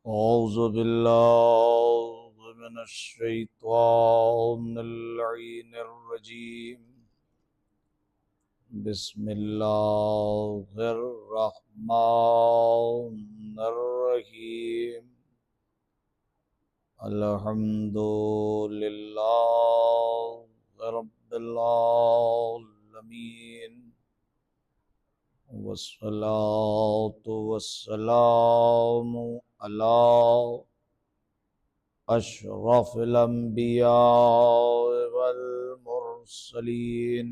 औज़ु बिल्लाहि मिनश शैतानिर रजीम। बिस्मिल्लाहिर रहमानिर रहीम। अल्हम्दुलिल्लाहि रब्बिल आलमीन। वस्सलातु वस्सलामु अला अशरफिल अंबिया वल मुरसलीन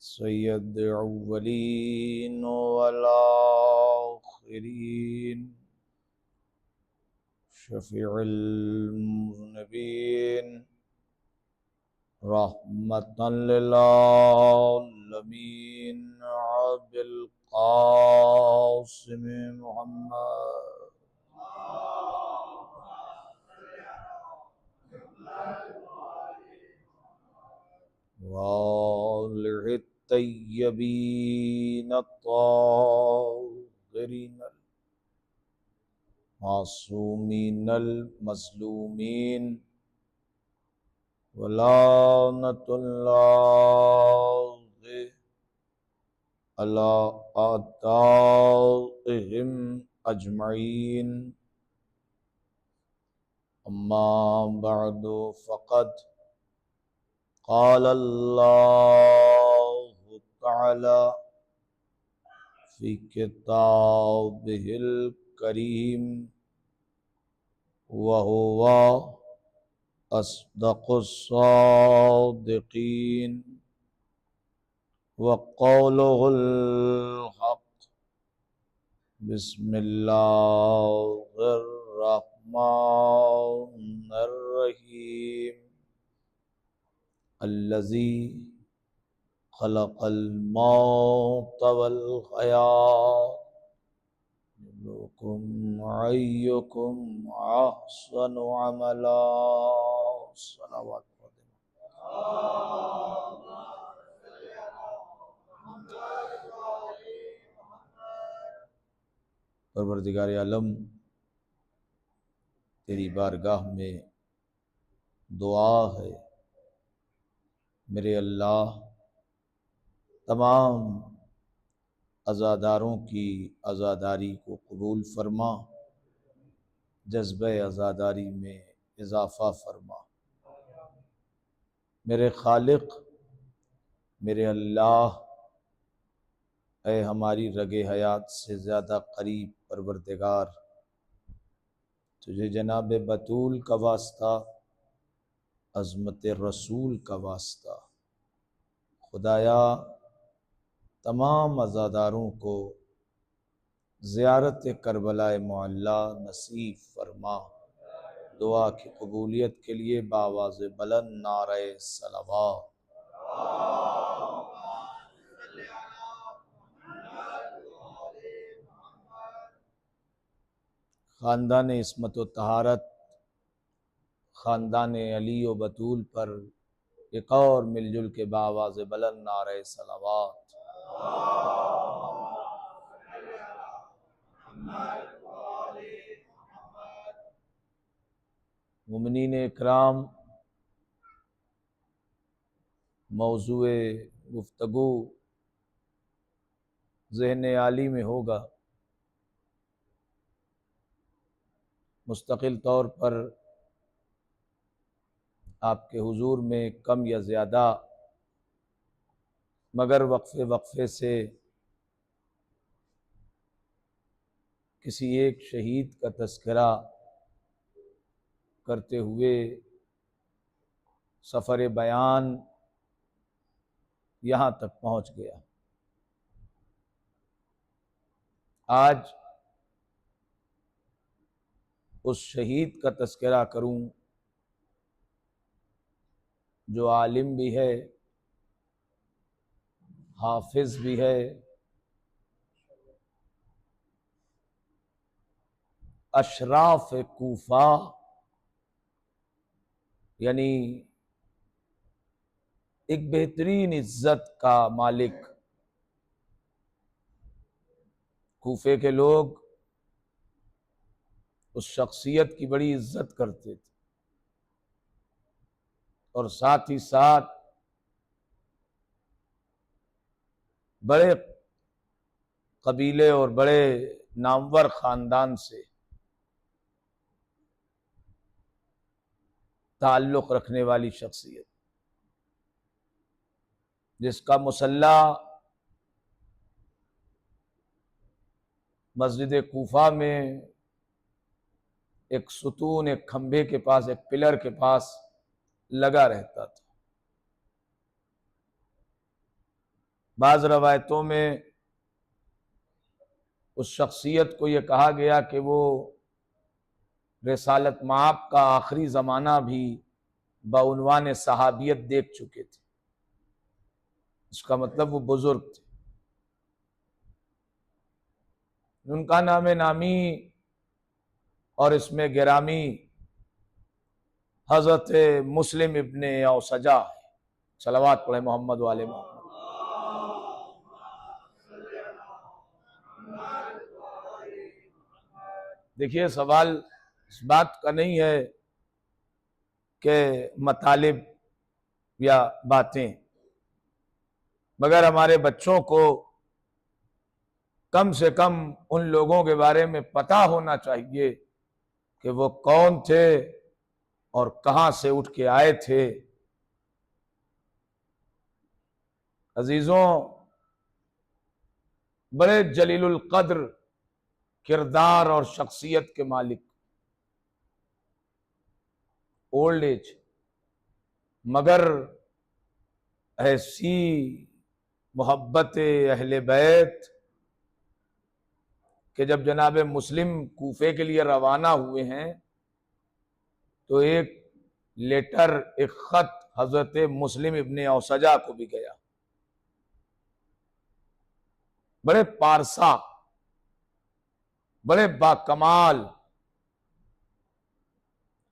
सय्यदुल अव्वलीन वल आखिरीन शफीउल मुज़निबीन रहमतन लिल आलमीन अबिल क़ासिम मुहम्मद वालिहि तय्यबीन ताहिरीन मासूमीन मज़लूमीन वलानतुल्लाहि अला आदाइहिम अजमईन। अम्मा बअदु फ़क़द क़ाल अल्लाहु तआला फ़ी किताबिहिल करीम व हुवा अस्दक़ुस सादिक़ीन व क़ौलुहुल हक़। बिस्मिल्लाहिर रहमानिर रहीम। अल्लज़ी खलक़ल मौत वल हयात लियब्लुवकुम अय्युकुम अहसनु अमला। सलावत परवरदिगार आलम, तेरी बारगाह में दुआ है मेरे अल्लाह, तमाम अज़ादारों की अज़ादारी को कबूल फरमा, जज्बे अज़ादारी में इजाफ़ा फरमा। मेरे खालिक, मेरे अल्लाह, ऐ हमारी रगे हयात से ज़्यादा करीब परवरदिगार, तुझे जनाब बतूल का वास्ता, अज़मत रसूल का वास्ता, खुदाया तमाम अज़ादारों को ज़ियारत करबला मुअल्ला नसीब फरमा। दुआ की कबूलियत के लिए बावाज़ बुलंद नारे सलावत। ख़ानदान इस्मत व तहारत, ख़ानदान अली व बतूल पर एक और मिलजुल के बावाज़ बुलंद नारे सलावत। मुमिनीन इकराम, मौज़ूए गुफ्तगू ज़हन आली में होगा। मुस्तकिल तौर पर आपके हुजूर में कम या ज़्यादा, मगर वक्फ़े वक्फ़े से किसी एक शहीद का तज़किरा करते हुए सफ़र बयान यहाँ तक पहुँच गया। आज उस शहीद का तज़किरा करूँ जो आलिम भी है, हाफिज भी है, अशराफ कूफा यानी एक बेहतरीन इज्जत का मालिक। कूफे के लोग उस शख्सियत की बड़ी इज्जत करते थे और साथ ही साथ बड़े कबीले और बड़े नामवर खानदान से ताल्लुक रखने वाली शख्सियत, जिसका मुसल्ला मस्जिद कूफा में एक सुतून, एक खंभे के पास, एक पिलर के पास लगा रहता था। बाज रवायतों में उस शख्सियत को यह कहा गया कि वो रिसालत माब का आखिरी ज़माना भी बउनवान सहाबियत देख चुके थे। इसका मतलब वो बुजुर्ग थे। उनका नाम नामी और इसमें गिरामी हजरत मुस्लिम इब्ने औसजा है। सलावत पढ़े मोहम्मद वाले मोहम्मद। देखिए, सवाल इस बात का नहीं है कि मतालिब या बातें, मगर हमारे बच्चों को कम से कम उन लोगों के बारे में पता होना चाहिए कि वो कौन थे और कहां से उठ के आए थे। अजीजों, बड़े जलीलुल कद्र किरदार और शख्सियत के मालिक, ओल्ड एज, मगर ऐसी मोहब्बत अहले बैत कि जब जनाब मुस्लिम कूफे के लिए रवाना हुए हैं तो एक लेटर, एक खत हजरत मुस्लिम इब्ने औसजा को भी गया। बड़े पारसा, बड़े बाकमाल,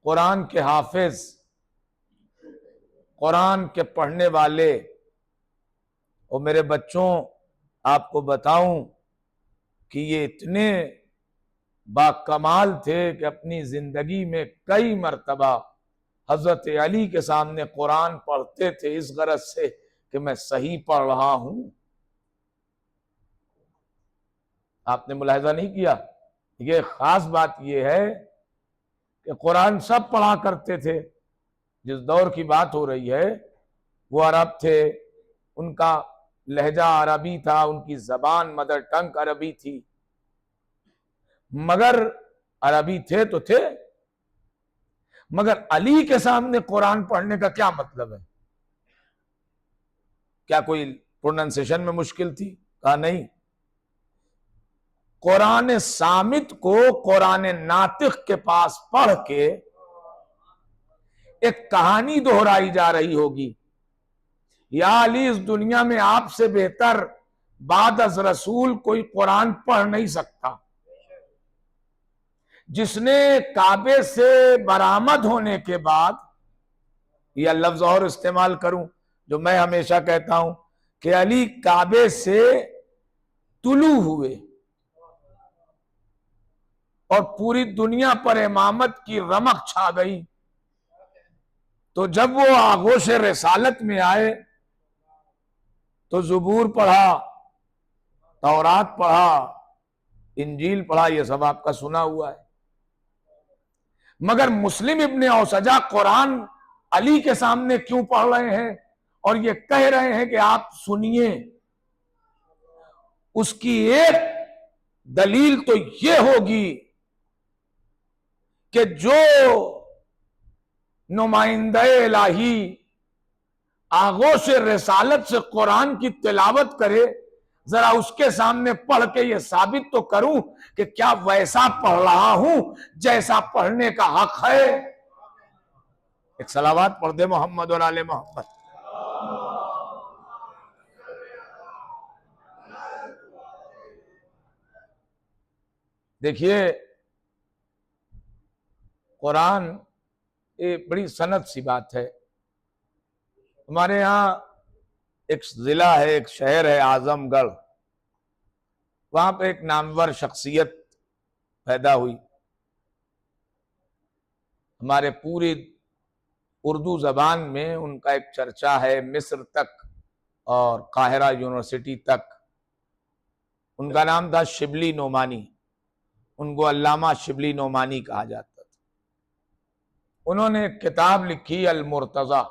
कुरान के हाफिज, कुरान के पढ़ने वाले। और मेरे बच्चों, आपको बताऊं कि ये इतने बाकमाल थे कि अपनी जिंदगी में कई मर्तबा हजरत अली के सामने कुरान पढ़ते थे इस गरज से कि मैं सही पढ़ रहा हूं। आपने मुलाहिजा नहीं किया? ये खास बात यह है कि कुरान सब पढ़ा करते थे। जिस दौर की बात हो रही है वो अरब थे, उनका लहजा अरबी था, उनकी जबान मदर टंग अरबी थी, मगर अरबी थे तो थे, मगर अली के सामने कुरान पढ़ने का क्या मतलब है? क्या कोई प्रोनाउंसिएशन में मुश्किल थी? कहा नहीं। कुरान सामित को कुरान नातिक के पास पढ़ के एक कहानी दोहराई जा रही होगी, या अली, इस दुनिया में आपसे बेहतर बाद अज रसूल कोई कुरान पढ़ नहीं सकता। जिसने काबे से बरामद होने के बाद, यह लफ्ज और इस्तेमाल करूं जो मैं हमेशा कहता हूं कि अली काबे से तुलू हुए और पूरी दुनिया पर इमामत की रमक छा गई, तो जब वो आगोश रिसालत में आए तो ज़बूर पढ़ा, तौरात पढ़ा, इंजील पढ़ा, ये सब आपका सुना हुआ है। मगर मुस्लिम इब्ने औसजा कुरान अली के सामने क्यों पढ़ रहे हैं और ये कह रहे हैं कि आप सुनिए? उसकी एक दलील तो ये होगी कि जो नुमाइंदा इलाही आगोश रिसालत से कुरान की तिलावत करे, जरा उसके सामने पढ़ के ये साबित तो करूं कि क्या वैसा पढ़ रहा हूं जैसा पढ़ने का हक है। एक सलावत पढ़ दे मोहम्मद और आले मोहम्मद। देखिए, कुरान ये बड़ी सनत सी बात है। हमारे यहाँ एक जिला है, एक शहर है आजमगढ़, वहां पे एक नामवर शख्सियत पैदा हुई। हमारे पूरी उर्दू जबान में उनका एक चर्चा है, मिस्र तक और काहिरा यूनिवर्सिटी तक। उनका नाम था शिबली नोमानी, उनको अल्लामा शिबली नोमानी कहा जाता था। उन्होंने एक किताब लिखी अल मुर्तजा,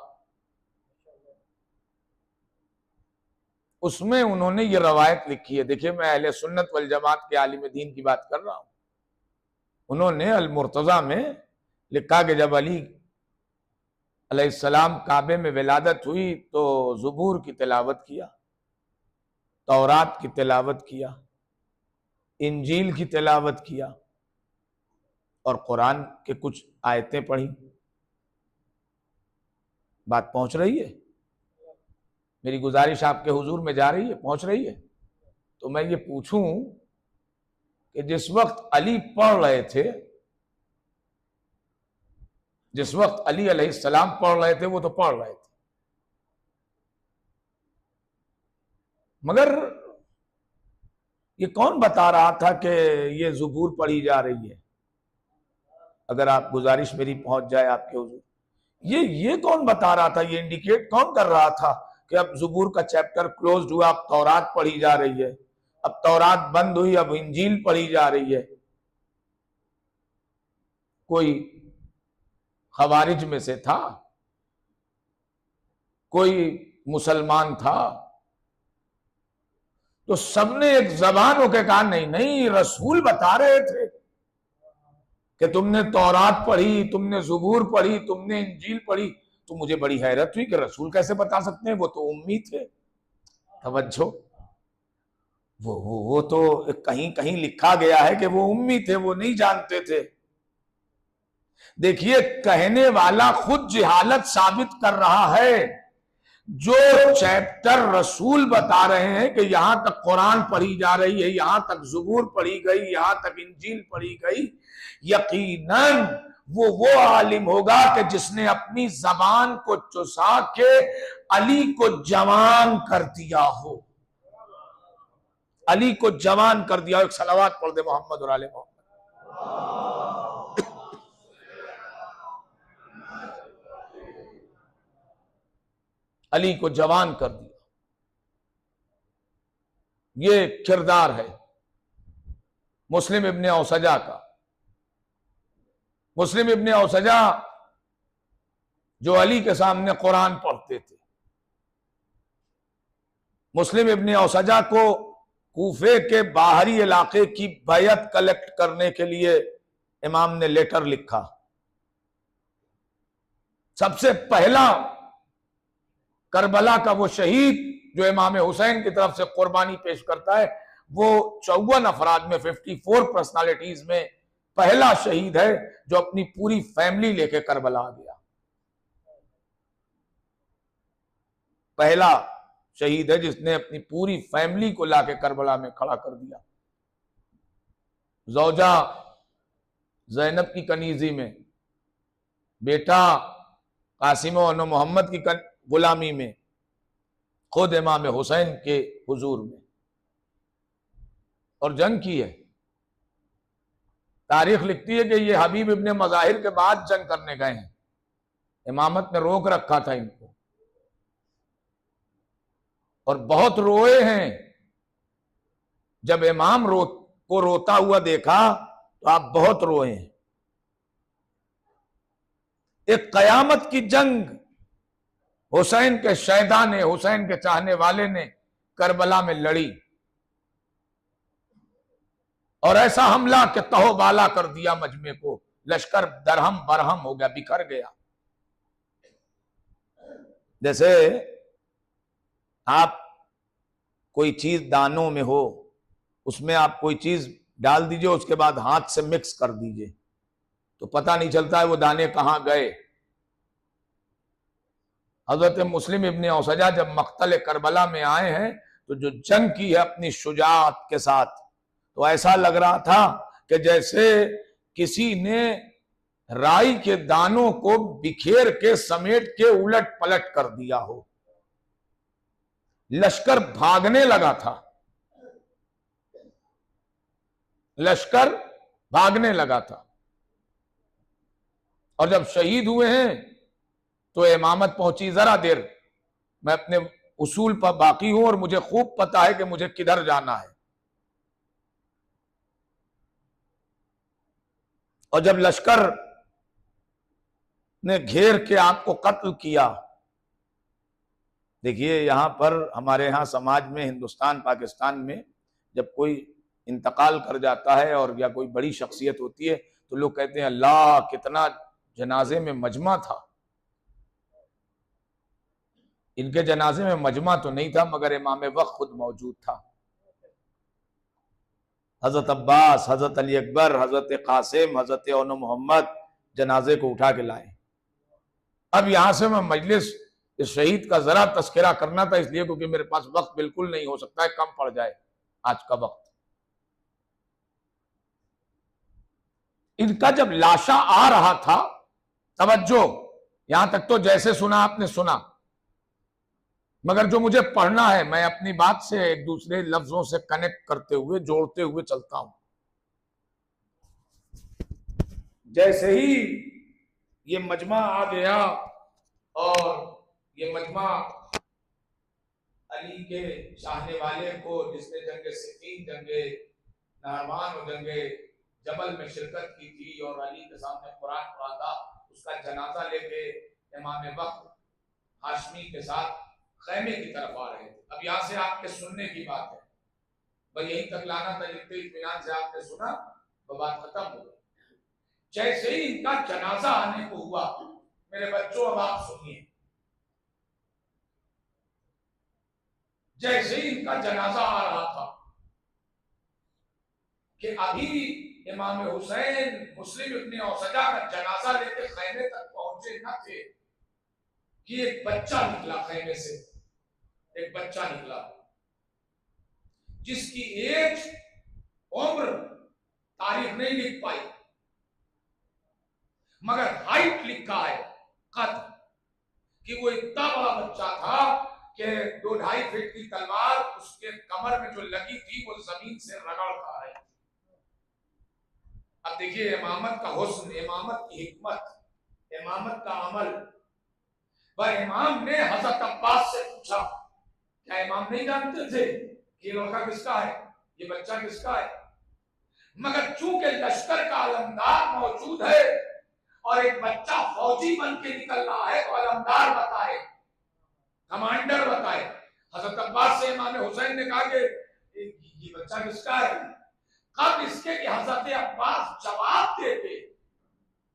उसमें उन्होंने ये रवायत लिखी है। देखिए, मैं अहले सुन्नत वल जमात के आलिम दीन की बात कर रहा हूं। उन्होंने अल मुर्तजा में लिखा कि जब अली अलैहिस्सलाम काबे में विलादत हुई तो ज़ुबूर की तिलावत किया, तौरात की तिलावत किया, इंजील की तिलावत किया और कुरान के कुछ आयतें पढ़ी। बात पहुंच रही है? मेरी गुजारिश आपके हुजूर में जा रही है, पहुंच रही है? तो मैं ये पूछूं कि जिस वक्त अली पढ़ रहे थे, जिस वक्त अली अलैहिस्सलाम पढ़ रहे थे, वो तो पढ़ रहे थे, मगर ये कौन बता रहा था कि ये ज़ुबूर पढ़ी जा रही है? अगर आप गुजारिश मेरी पहुंच जाए आपके हुजूर, ये कौन बता रहा था? ये इंडिकेट कौन कर रहा था कि अब ज़ुबूर का चैप्टर क्लोज हुआ, अब तौरात पढ़ी जा रही है, अब तौरात बंद हुई, अब इंजील पढ़ी जा रही है? कोई खवारिज में से था, कोई मुसलमान था? तो सबने एक जबान होकर कहा नहीं नहीं, रसूल बता रहे थे कि तुमने तौरात पढ़ी, तुमने ज़ुबूर पढ़ी, तुमने इंजील पढ़ी। तो मुझे बड़ी हैरत हुई कि रसूल कैसे बता सकते हैं, वो तो उम्मी थे। तवज्जो, वो तो कहीं कहीं लिखा गया है कि वो उम्मी थे, वो नहीं जानते थे। देखिए, कहने वाला खुद जिहालत साबित कर रहा है। जो चैप्टर रसूल बता रहे हैं कि यहां तक कुरान पढ़ी जा रही है, यहां तक ज़ुबूर पढ़ी गई, यहां तक इंजील पढ़ी गई, यकीनन वो आलिम होगा कि जिसने अपनी जबान को चुसा के अली को जवान कर दिया हो, अली को जवान कर दिया हो। एक सलावात पढ़ दे मोहम्मद और आले मोहम्मद। अली को जवान कर दिया, ये किरदार है मुस्लिम इब्ने औसजा का। मुस्लिम इब्ने औसजा जो अली के सामने कुरान पढ़ते थे। मुस्लिम इब्ने औसजा को कूफे के बाहरी इलाके की बैयत कलेक्ट करने के लिए इमाम ने लेटर लिखा। सबसे पहला करबला का वो शहीद जो इमाम हुसैन की तरफ से कुर्बानी पेश करता है, वो 54 अफराद में, 54 पर्सनालिटीज में पहला शहीद है जो अपनी पूरी फैमिली लेके करबला आ गया। पहला शहीद है जिसने अपनी पूरी फैमिली को लाके करबला में खड़ा कर दिया। जौजा जैनब की कनीजी में, बेटा कासिम और मोहम्मद की गुलामी में, खुद इमाम हुसैन के हुजूर में, और जंग की है। तारीख लिखती है कि ये हबीब इब्ने मज़ाहिर के बाद जंग करने गए हैं, इमामत ने रोक रखा था इनको, और बहुत रोए हैं। जब इमाम को रोता हुआ देखा तो आप बहुत रोए हैं। एक कयामत की जंग हुसैन के शैदा ने, हुसैन के चाहने वाले ने करबला में लड़ी, और ऐसा हमला कि तहोबाला कर दिया मजमे को। लश्कर दरहम बरहम हो गया, बिखर गया। जैसे आप कोई चीज दानों में हो, उसमें आप कोई चीज डाल दीजिए, उसके बाद हाथ से मिक्स कर दीजिए, तो पता नहीं चलता है वो दाने कहां गए। हजरत मुस्लिम इब्ने औसजा जब मक्तल करबला में आए हैं तो जो जंग की है अपनी शुजाअत के साथ, तो ऐसा लग रहा था कि जैसे किसी ने राई के दानों को बिखेर के समेट के उलट पलट कर दिया हो। लश्कर भागने लगा था, लश्कर भागने लगा था। और जब शहीद हुए हैं तो इमामत पहुंची जरा देर, मैं अपने उसूल पर बाकी हूं और मुझे खूब पता है कि मुझे किधर जाना है। और जब लश्कर ने घेर के आपको कत्ल किया, देखिए यहां पर हमारे यहां समाज में, हिंदुस्तान पाकिस्तान में, जब कोई इंतकाल कर जाता है और या कोई बड़ी शख्सियत होती है तो लोग कहते हैं अल्लाह कितना जनाजे में मजमा था। इनके जनाजे में मजमा तो नहीं था मगर इमाम वक्त खुद मौजूद था। हजरत अब्बास, हजरत अली अकबर, हजरत कासिम, हजरत ओन मोहम्मद जनाजे को उठा के लाए। अब यहां से मैं मजलिस इस शहीद का जरा तस्करा करना था इसलिए क्योंकि मेरे पास वक्त बिल्कुल नहीं, हो सकता है कम पड़ जाए आज का वक्त। इनका जब लाशा आ रहा था, तवज्जो, यहां तक तो जैसे सुना आपने सुना, मगर जो मुझे पढ़ना है मैं अपनी बात से एक दूसरे लफ्जों से कनेक्ट करते हुए, जोड़ते हुए चलता हूं। जैसे ही ये मजमा आ गया और ये मजमा अली के चाहने वाले को, जिसने जंगे सिफ़ीन, जंगे नहरवान और जंगे जबल में शिरकत की थी और अली के सामने कुरान पढ़ा था, उसका जनाजा लेके इमाम वक्त हाशमी के साथ खैमे की तरफ आ रहे थे। अब यहां से आपके सुनने की बात है, बस यहीं तक लाना था, जितने इत्मीनान से आपने सुना वो बात खत्म हो गई। जैसे ही इनका जनाजा आने को हुआ, मेरे बच्चों अब आप सुनिए, जैसे ही इनका जनाजा आ रहा था कि अभी इमाम हुसैन मुस्लिम इब्ने औसजा का जनाजा लेके खैमे तक पहुंचे न थे कि एक बच्चा निकला खैमे से। एक बच्चा निकला जिसकी एज, उम्र तारीख नहीं लिख पाई, मगर हाइट लिखा है कद, कि वो इतना बड़ा बच्चा था कि 2-2.5 फीट की तलवार उसके कमर में जो लगी थी वो जमीन से रगड़ खा रही थी। अब देखिए इमामत का हुस्न, इमामत की हिकमत, इमामत का अमल। पर इमाम ने हजरत अब्बास से पूछा, क्या इमाम नहीं जानते थे कि ये लड़का किसका है, ये बच्चा किसका है? मगर चूंकि लश्कर का अलमदार मौजूद है और एक बच्चा फौजी बन के निकल रहा है तो अलमदार बताए, कमांडर बताए। हजरत अब्बास से इमाम हुसैन ने कहा कि ये बच्चा किसका है? कब इसके कि हजरत अब्बास जवाब देते,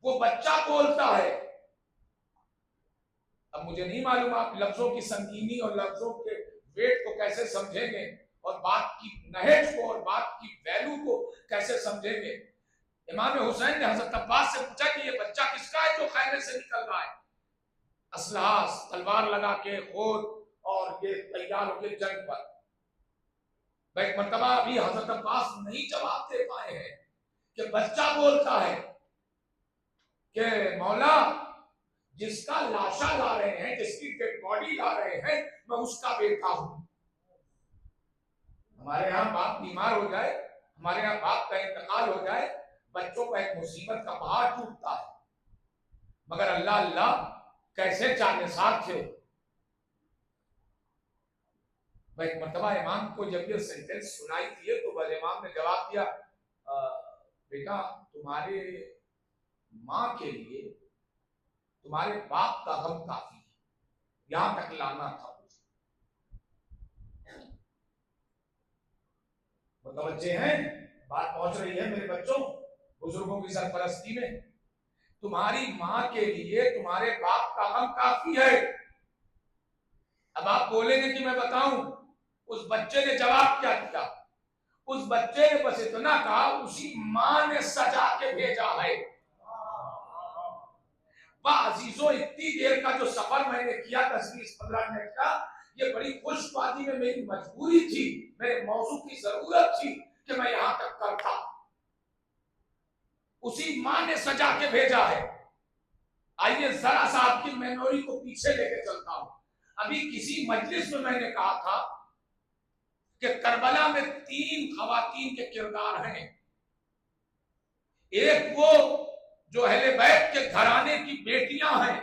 वो बच्चा बोलता है। अब मुझे नहीं मालूम आप लफ्जों की संगीनी और लफ्जों के वेट को कैसे समझेंगे और बात की नहेज को और बात की वैल्यू को कैसे समझेंगे। इमाम हुसैन ने हजरत अब्बास से पूछा कि ये बच्चा किसका है जो खैमे से निकल रहा है, असलहा तलवार लगा के खुद और ये तैयार होकर जंग पर। एक मरतबा अभी हजरत अब्बास नहीं जवाब दे पाए हैं कि बच्चा बोलता है कि मौला, जिसका लाशा ला रहे हैं, जिसकी डेड बॉडी ला रहे हैं, मैं उसका बेटा हूं। हमारे यहाँ बाप बीमार हो जाए, हमारे यहाँ बाप का इंतकाल हो जाए, बच्चों का एक मुसीबत का पहाड़ टूटता है, मगर अल्लाह अल्लाह कैसे जानिसार थे। एक मरतबा इमाम को जब ये सेंटेंस सुनाई थी तो बस इमाम ने जवाब दिया, बेटा तुम्हारे माँ के लिए तुम्हारे बाप का गम काफी है, यहां तक लाना था। बच्चे हैं, बात पहुंच रही है मेरे बच्चों, बुजुर्गों की सरपरस्ती में। तुम्हारी माँ के लिए तुम्हारे बाप का गम काफी है। अब आप बोलेंगे कि मैं बताऊं, उस बच्चे ने जवाब क्या दिया? उस बच्चे ने बस इतना कहा, उसी माँ ने सजा के भेजा है। वाह अजीजों, इतनी देर का जो सफर मैंने किया 10-15 मिनट का, ये बड़ी खुशबादी में मेरी मजबूरी थी, मेरे मौजू की जरूरत थी कि मैं यहां तक करता। उसी माँ ने सजा के भेजा है। आइए जरा सा आपकी मेमोरी को पीछे लेके चलता हूं। अभी किसी मजलिस में मैंने कहा था कि करबला में 3 खवातीन के किरदार हैं। एक वो जो अहले बैत के घराने की बेटियां हैं,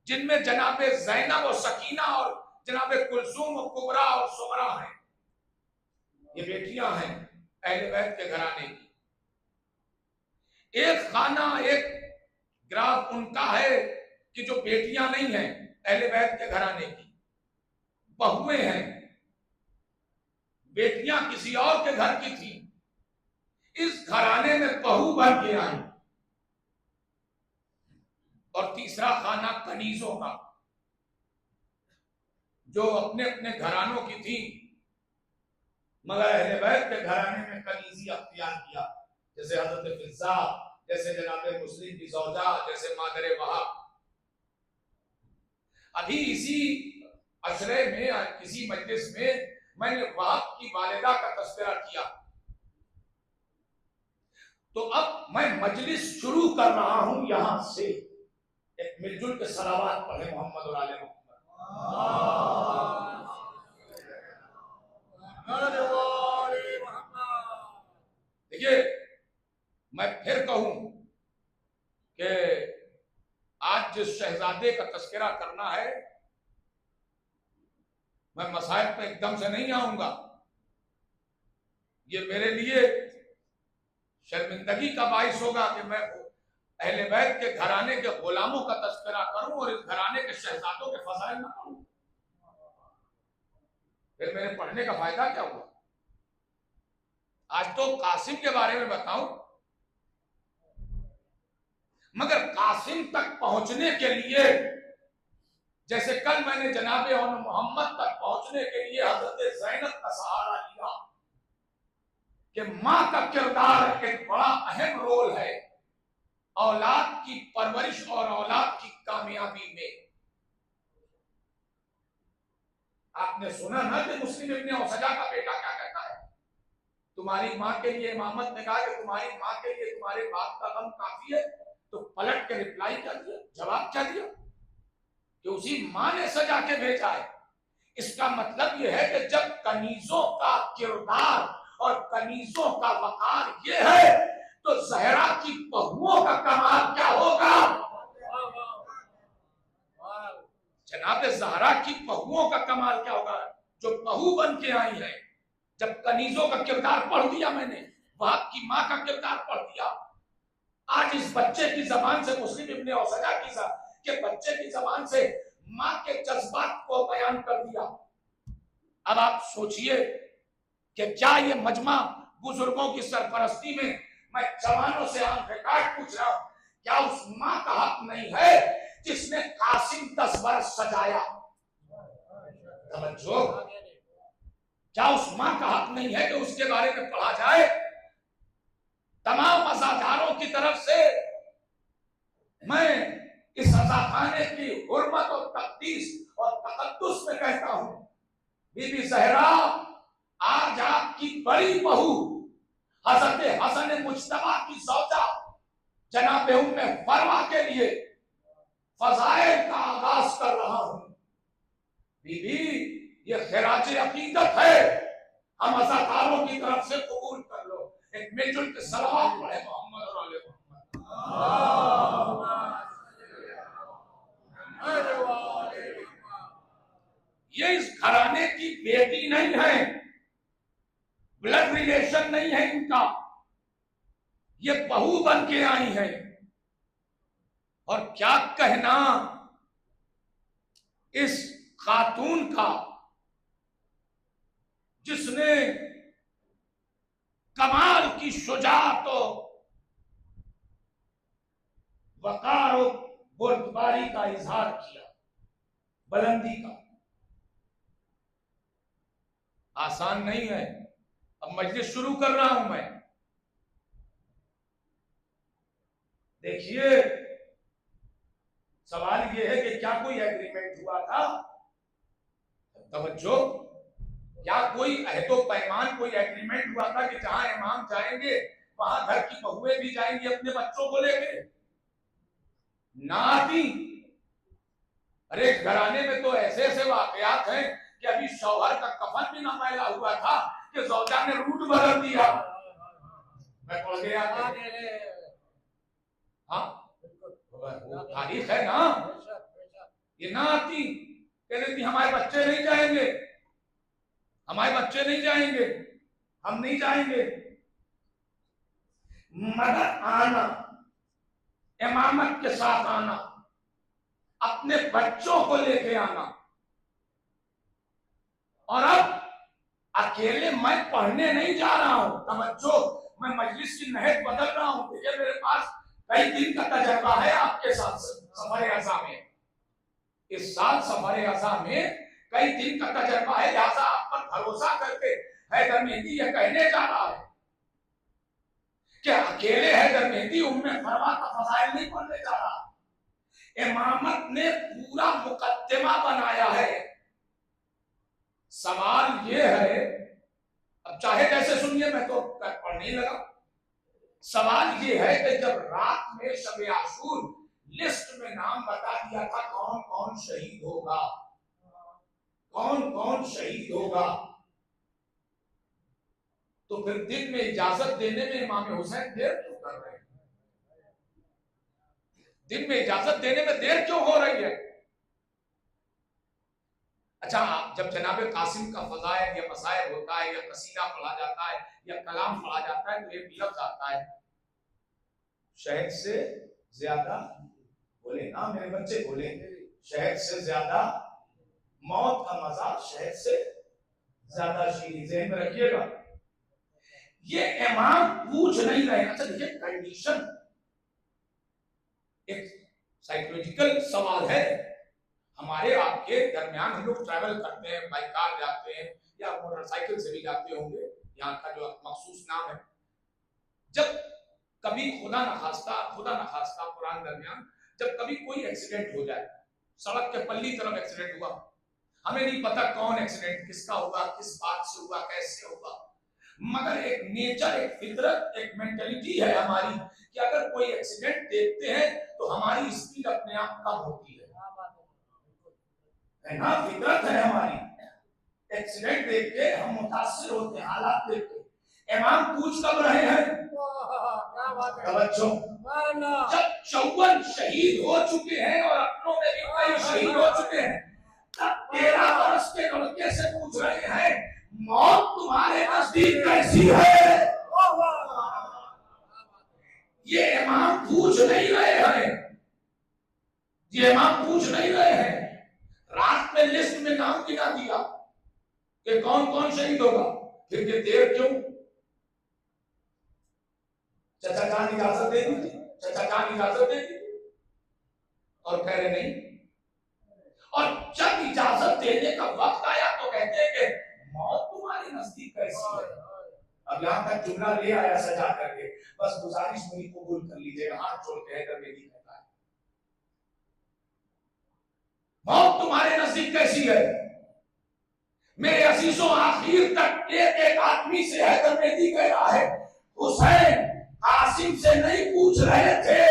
जिनमें जनाबे ज़ैनब और सकीना और जनाबे कुलसूम और कुबरा और सुगरा हैं, ये बेटियां हैं अहले बैत के घराने की। एक खाना, एक ग्राफ उनका है कि जो बेटियां नहीं हैं अहले बैत के घराने की, बहुएं हैं, बेटियां किसी और के घर की थी, इस घराने में बहू बन के आई। और तीसरा खाना कनीजों का, जो अपने अपने घरानों की थी मगर अहले बैत के घराने में कनीजी अख्तियार किया, जैसे हजरत फिज़ा, जैसे जनाबे मुस्लिम की ज़ौजा, जैसे मादर वहाब। अभी इसी अशरे में, किसी मजलिस में मैंने वहाब की वालिदा का तस्करा किया। तो अब मैं मजलिस शुरू कर रहा हूं यहां से। एक मिलजुल के सलावात पढ़े मोहम्मद और आले मोहम्मद। देखिए, मैं फिर कहूं कि आज जिस शहजादे का तस्करा करना है, मैं मसाइल पे एकदम से नहीं आऊंगा। ये मेरे लिए शर्मिंदगी का बाइस होगा कि मैं अहले बैत के घराने के गुलामों का तस्करा करूं और इस घराने के शहजादों के फजाइल ना पढ़ूं। फिर मेरे पढ़ने का फायदा क्या हुआ? आज तो कासिम के बारे में बताऊं, मगर कासिम तक पहुंचने के लिए, जैसे कल मैंने जनाबे और मोहम्मद तक पहुंचने के लिए हजरत ज़ैनब का सहारा लिया कि मां का किरदार एक बड़ा अहम रोल है औलाद की परवरिश और औलाद की कामयाबी में। आपने सुना ना कि मुस्लिम इब्ने औसजा का बेटा क्या कहता है, तुम्हारी मां के लिए, इमामत ने कहा कि तुम्हारी मां के लिए तुम्हारे बाप का गम काफी है, तो पलट के रिप्लाई क्या दिया, जवाब क्या दिया कि उसी मां ने सजा के भेजा है। इसका मतलब यह है कि जब कनीजों का किरदार और कनीजों का वकार ये है, तो ज़हरा की बहुओं का कमाल क्या होगा। जनाब ज़हरा की बहुओं का कमाल क्या होगा, जो बहू बन के आई है। जब कनीजों का किरदार पढ़ दिया मैंने, बाप की मां का किरदार पढ़ दिया, आज इस बच्चे की जबान से, मुस्लिम इब्ने औसजा के बच्चे की जबान से मां के जज्बात को बयान कर दिया। अब आप सोचिए कि क्या ये मजमा बुजुर्गों की सरपरस्ती में मैं जवानों से आंखें काट पूछ रहा हूं, क्या उस मां का हक नहीं है जिसने कासिम 10 बरस सजाया? समझो, क्या उस मां का हक नहीं है कि उसके बारे में पढ़ा जाए? तमाम अज़ादारों की तरफ से मैं इस अज़ाखाने की हुर्मत और तक़दीस और तक़द्दुस में कहता हूं, बीबी ज़हरा, आज आपकी बड़ी बहू हज़रत हसन मुज्तबा की ज़ौजा जनाब उम्मे फरवा के लिए फज़ाइल का आगाज कर रहा हूं। बीबी, ये खिराज अकीदत है, हम अज़ाकारों की तरफ से कबूल कर लो। एक मिलजुल के सलावत पढ़े मोहम्मद और आले मोहम्मद। ये इस घराने की बेटी नहीं है, ब्लड रिलेशन नहीं है इनका, ये बहू बन के आई है। और क्या कहना इस खातून का जिसने कमाल की शुजाअत और वकार और बुर्दबारी का इजहार किया, बुलंदी का। आसान नहीं है। अब मजलिस शुरू कर रहा हूं मैं। देखिए, सवाल यह है कि क्या कोई एग्रीमेंट हुआ था? तवज्जो, क्या कोई अहदो पैमान, कोई एग्रीमेंट हुआ था कि जहां इमाम जाएंगे वहां घर की बहुएं भी जाएंगी अपने बच्चों को लेके? ना आती। अरे घराने में तो ऐसे ऐसे वाकयात हैं कि अभी शौहर का कफन भी ना मैला हुआ था कि ज़ौजा ने रूट बदल दिया। मैं पढ़ गया। हाँ, वो तारीख है ना, ये ना आती कह देती हमारे बच्चे नहीं जाएंगे, हमारे बच्चे नहीं जाएंगे, हम नहीं जाएंगे। मगर आना, इमामत के साथ आना, अपने बच्चों को लेके आना। और अब अकेले मैं पढ़ने नहीं जा रहा हूं, तवज्जो, मैं मजलिस की नहज बदल रहा हूं। देखिए मेरे पास कई दिन का तजर्बा है आपके साथ सफर अज़ा में। इस साल सफर अज़ा में कई दिन का तजर्बा है, लिहाजा आप पर भरोसा करके हैदर मेहंदी यह कहने जा रहा है कि अकेले हैदर मेहंदी उम्मे फरवा का फज़ाइल नहीं पढ़ने जा रहा। इमामत ने पूरा मुकद्दमा बनाया है। सवाल ये है, अब चाहे जैसे सुनिए, मैं तो पढ़ने लगा। सवाल ये है कि जब रात में शब आशूर लिस्ट में नाम बता दिया था कौन कौन शहीद होगा, कौन कौन शहीद होगा, तो फिर दिन में इजाजत देने में इमाम हुसैन देर क्यों कर रहे हैं? दिन में इजाजत देने में देर क्यों हो रही है? अच्छा, जब जनाब कासिम का फज़ाइल या मसाइल होता है या कसीदा पढ़ा जाता है या कलाम पढ़ा जाता है, तो एक लफ्ज आता है, शहद से ज्यादा, बोले ना मेरे बच्चे, बोले शहद से ज्यादा मौत का मजा शहद से ज्यादा शीरी। ज़हन में रखिएगा, ये इमाम पूछ नहीं रहे। अच्छा देखिए, कंडीशन एक साइकोलॉजिकल सवाल है। हमारे आपके दरमियान हम लोग ट्रैवल करते हैं, बाई कार जाते हैं या मोटरसाइकिल से भी जाते होंगे, यहाँ का जो मखसूस नाम है। जब कभी खुदा न खास्ता कुरान दरमियान जब कभी कोई एक्सीडेंट हो जाए, सड़क के पल्ली तरफ एक्सीडेंट हुआ, हमें नहीं पता कौन एक्सीडेंट किसका होगा, किस बात से होगा, कैसे होगा, मगर एक नेचर, एक फितरत, एक मेंटेलिटी है हमारी कि अगर कोई एक्सीडेंट देखते हैं तो हमारी स्पीड अपने आप कम होती है ना, फितरत है हमारी। एक्सीडेंट देख के हम मुतासिर होते हैं, हालात देख के। इमाम पूछ कब रहे हैं? जब 54 शहीद हो चुके हैं और अपनों में भी कई शहीद हो चुके हैं, तब 13 वर्ष के लड़के से पूछ रहे हैं मौत तुम्हारे नजदीक कैसी है? ये इमाम पूछ नहीं रहे हैं, ये इमाम पूछ नहीं रहे हैं। रात में लिस्ट में नाम गिना दिया कि कौन कौन शहीद होगा, फिर ये देर क्यों? चचा जान इजाजत दे दीजिए, चचा जान इजाजत दे दीजिए, और कह रहे नहीं। और जब इजाजत देने का वक्त आया तो कहते हैं कि मौत तुम्हारे नजदीक कैसी है। अब यहां तक जुमला ले आया सजा करके, बस गुजारिश मेरी कबूल कर लीजिएगा, हाथ जोड़ के हैदर मेहंदी कहता है मौत तुम्हारे नजदीक कैसी है। मेरे अजीजों, आखिर तक एक एक आदमी से हैदर मेहंदी कह रहा है, हुसैन कासिम से नहीं पूछ रहे थे।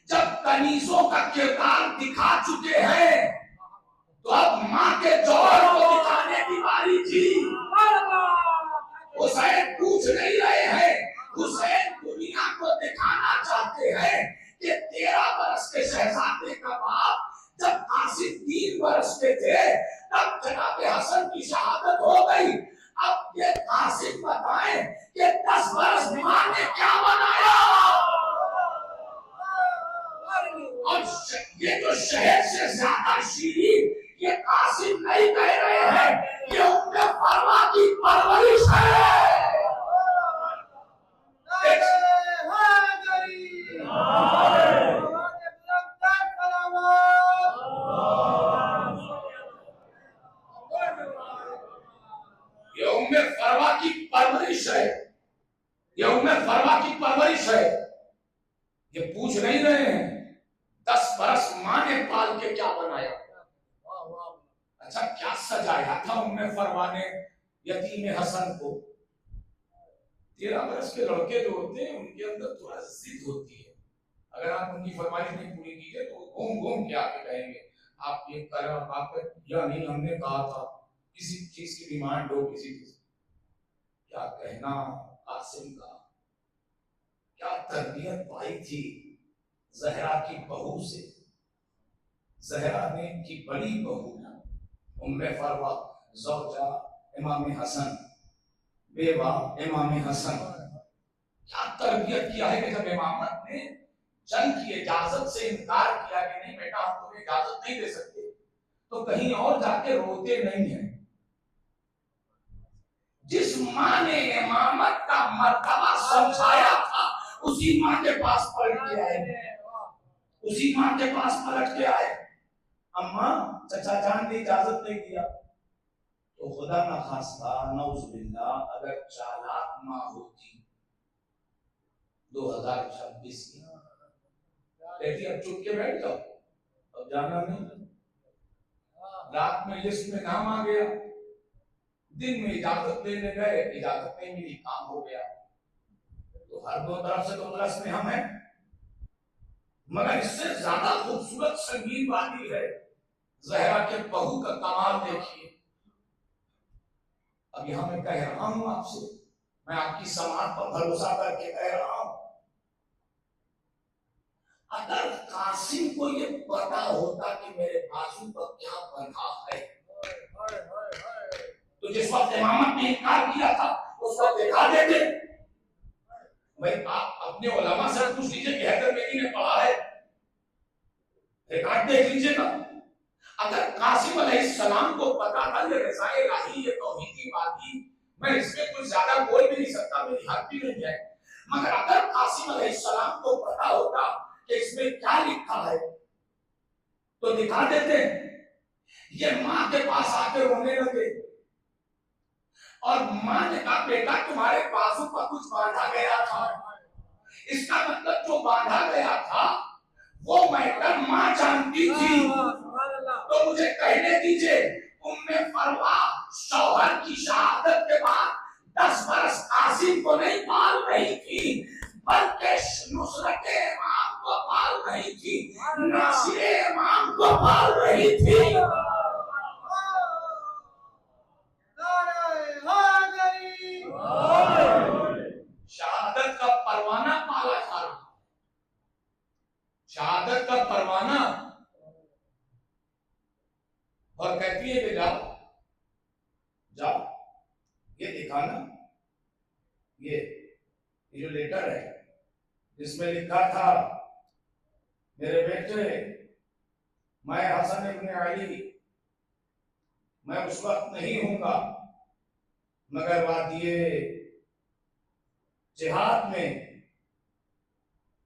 जब कनीजों का किरदार दिखा चुके हैं तो अब मां के जौहर को दिखाने की बारी थी। हुसैन पूछ नहीं रहे हैं, हुसैन दुनिया को दिखाना चाहते हैं कि 13 वर्ष के शहजादे का बाप जब कासिम 3 वर्ष के थे तब जनाब हसन की शहादत हो गई। अब ये कासिम बताएं कि 10 वर्ष मां ने क्या बनाया। और ये जो शहर से ज्यादा शीरीन, ये कासिम नहीं कह रहे हैं, ये उनके फरवा की परवरिश है। ये उम्मे फरवा की परवरिश है, ये उम्मे फरवा की परवरिश है। ये पूछ नहीं रहे हैं 10 बरस मां ने पाल के क्या बनाया। अच्छा, क्या सजाया था उम्मे फरवा ने यतीम हसन को। 13 बरस के लड़के जो होते हैं उनके अंदर थोड़ा जिद होती है, अगर आप उनकी फरमाइश नहीं पूरी कीजिए तो घूम घूम के आके कहेंगे आप ये कर, आप या नहीं, हमने कहा था किसी चीज की डिमांड हो, किसी चीज क्या कहना कासिम का, क्या तरबियत पाई थी जहरा की बहू से। जहरा ने की बड़ी बहू उम्मे फरवा ज़ौजा इमाम हसन, बेवा इमाम हसन, क्या तरबियत किया है कि जब इमामत ने जंग की इजाजत से इनकार किया कि नहीं बेटा हम तुम्हें इजाजत नहीं दे सकते, तो कहीं और जाके रोते नहीं है। जिस माँ ने इमामत का मर्तबा समझाया था उसी माँ के पास पलट के आए, उसी माँ के पास पलट के आए। अम्मा चचा जान ने इजाजत नहीं दिया तो खुदा ना खास्ता नौजुबिल्ला अगर चालाक माँ होती 2026 की कहती अब चुप के बैठ जाओ, अब जाना नहीं। रात में लिस्ट में नाम आ गया, दिन में इजाजत लेने गए, इजाजत नहीं मिली, काम हो गया। तो हर दो तरफ से तो प्लस में हम हैं, मगर इससे ज्यादा खूबसूरत संगीन वादी है जहरा के बहू का कमाल देखिए। अब यहां मैं कह रहा हूं आपसे, मैं आपकी समाज पर भरोसा करके कह रहा हूं, अगर कासिम को ये पता होता कि मेरे बाजू पर क्या बंधा है, तो जिस वक्त इमामत ने इनकार किया था उस वक्त दिखा देते। भाई आप अपने उलमा से पूछ लीजिए कि हैदर बेदी ने पढ़ा है, रिकॉर्ड देख लीजिएगा। अगर कासिम अलैहिस्सलाम को पता था ये रज़ाए इलाही, ये तौहीदी बाती, मैं इसमें कुछ ज्यादा बोल भी नहीं सकता, मेरी हद भी नहीं है, मगर अगर कासिम अलैहिस्सलाम को पता होता कि इसमें क्या लिखा है तो दिखा देते। ये माँ के पास आके रोने लगे और माँ ने कहा बेटा तुम्हारे बाजू पर कुछ बांधा गया था, इसका मतलब जो बांधा गया था वो मैटर माँ जानती थी, तो मुझे कहने दीजिए उम्मे फरवा शौहर की शहादत के बाद 10 बरस कासिम को नहीं पाल रही थी, बल्कि नुसरत इमाम को पाल रही थी, नासिर इमाम को पाल रही थी। शहादत का परवाना पाला जा रहा, शहादत का परवाना, और कहती है कि जाओ जाओ ये दिखाना, ये जो लेटर है जिसमें लिखा था मेरे बेटे मैं हसन इब्न अली, मैं उस वक्त नहीं हूंगा मगर वादिये जिहाद में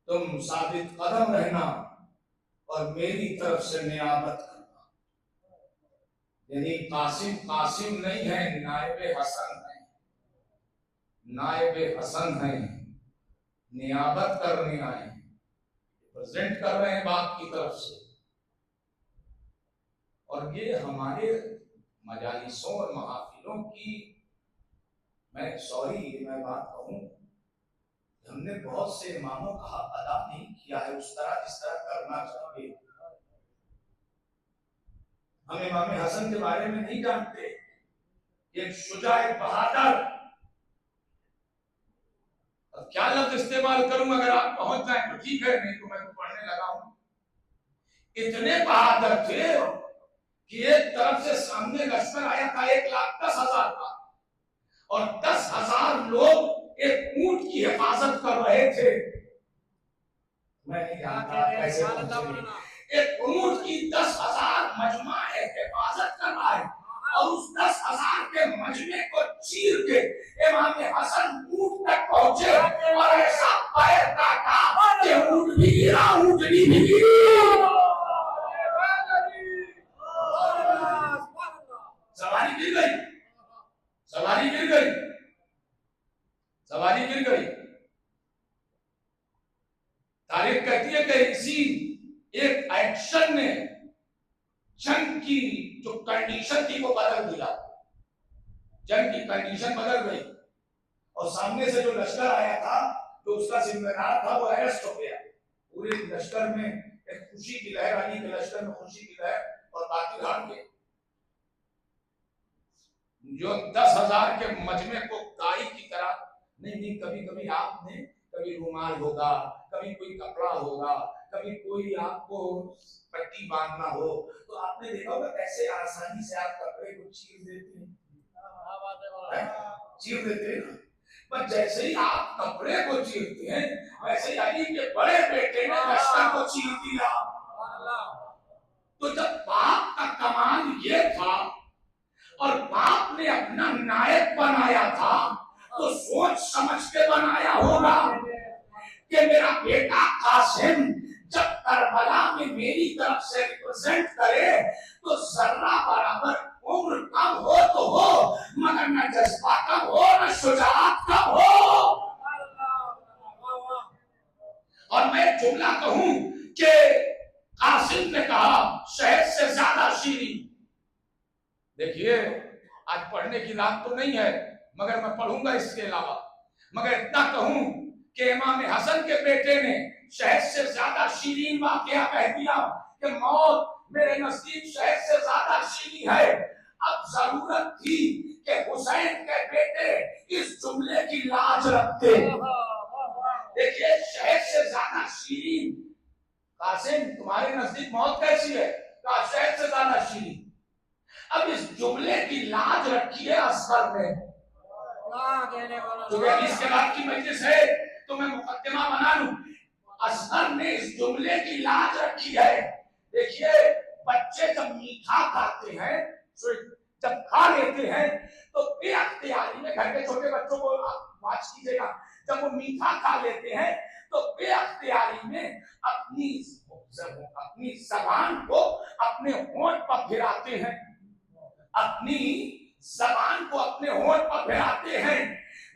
तुम साबित कदम रहना और मेरी तरफ से नियामत करना। यानी कासिम कासिम नहीं है, नायबे हसन है, नायबे हसन है, नियाबत करने आए हैं, प्रेजेंट कर रहे हैं बाप की तरफ से। और ये हमारे मजालिसों और महाफिलों की, मैं सॉरी मैं बात कहूं, हमने बहुत से इमामों का हक अदा नहीं किया है उस तरह जिस तरह करना चाहिए। हम इमाम हसन के बारे में नहीं जानते, एक शुजा, एक बहादुर, अब क्या लफ्ज इस्तेमाल करूं, अगर आप पहुंच जाए तो ठीक है, नहीं तो मैं तो पढ़ने लगा हूं। इतने बहादुर थे कि एक तरफ से सामने लश्कर आया था 1,10,000 का, और 10,000 लोग एक ऊंट की हिफाजत कर रहे थे। मैं नहीं जानता कैसे पहुंचे, एक ऊंट की 10,000 मजमा हिफाजत कर रहा है, और उस 10,000 के मजमे को चीर के इमाम हसन ऊंट तक पहुंचे और ऐसा पैर काटा कि ऊंट भी गिरा, ऊंटनी भी गिरी। सवारी गिर गई, सवारी गिर गई, सवारी गिर गई। तारीख कहती है कि इसी एक एक्शन ने जंग की जो कंडीशन थी वो बदल दिया, जंग की कंडीशन बदल गई, और सामने से जो लश्कर आया था तो उसका जिम्मेदार था वो अरेस्ट हो गया। पूरे लश्कर में एक खुशी की लहर, अली के लश्कर में खुशी की लहर, और बाकी हार के जो 10,000 के मजमे को गाय की तरह, नहीं कभी कभी आपने कभी रुमाल होगा, कभी कोई कपड़ा होगा, कभी कोई आपको पट्टी बांधना हो, तो आपने देखा होगा कैसे आसानी से आप कपड़े को चीर देते हैं, चीर देते हैं। पर जैसे ही आप कपड़े को चीरते हैं, वैसे ही अली के बड़े बेटे ने लश्कर को चीर दिया। तो जब बाप का कमाल ये था और बाप ने अपना नायक बनाया था, तो सोच समझ के बनाया होगा कि मेरा बेटा कासिम जब करबला में मेरी तरफ से रिप्रेजेंट करे तो जर्रा बराबर उम्र कम हो तो हो, मगर न जज्बा कम हो, न शुजाअत कम हो। और मैं जुमला कहूं कि कासिम ने कहा शहद से ज्यादा शीरी। देखिए, आज पढ़ने की बात तो नहीं है, मगर मैं पढ़ूंगा इसके अलावा। मगर इतना कहूं कि इमाम हसन के बेटे ने शहद से ज्यादा शीरीन वाकया कह दिया कि मौत मेरे नजदीक शहद से ज्यादा शीरीन है। अब जरूरत थी कि हुसैन के बेटे इस जुमले की लाज रखते। देखिए, शहद से ज्यादा शीरीन, कासिम तुम्हारे नजदीक मौत कैसी है? कहा शहद से ज्यादा शीरीन। अब इस जुमले की लाज रखी है असगर ने। क्योंकि इसके बाद की मजलिस है तो मैं मुकद्दमा बना लूं। असगर ने इस जुमले की लाज रखी है। देखिए, बच्चे जब मीठा खाते हैं, जब खा लेते हैं तो बेअख्तियारी में, घर के छोटे बच्चों को वाच कीजिएगा, जब वो मीठा खा लेते हैं तो बेअख्तियारी में अपनी जबान को अपने होंठ पर फिराते हैं, अपनी जबान को अपने होंठ पर फिराते हैं।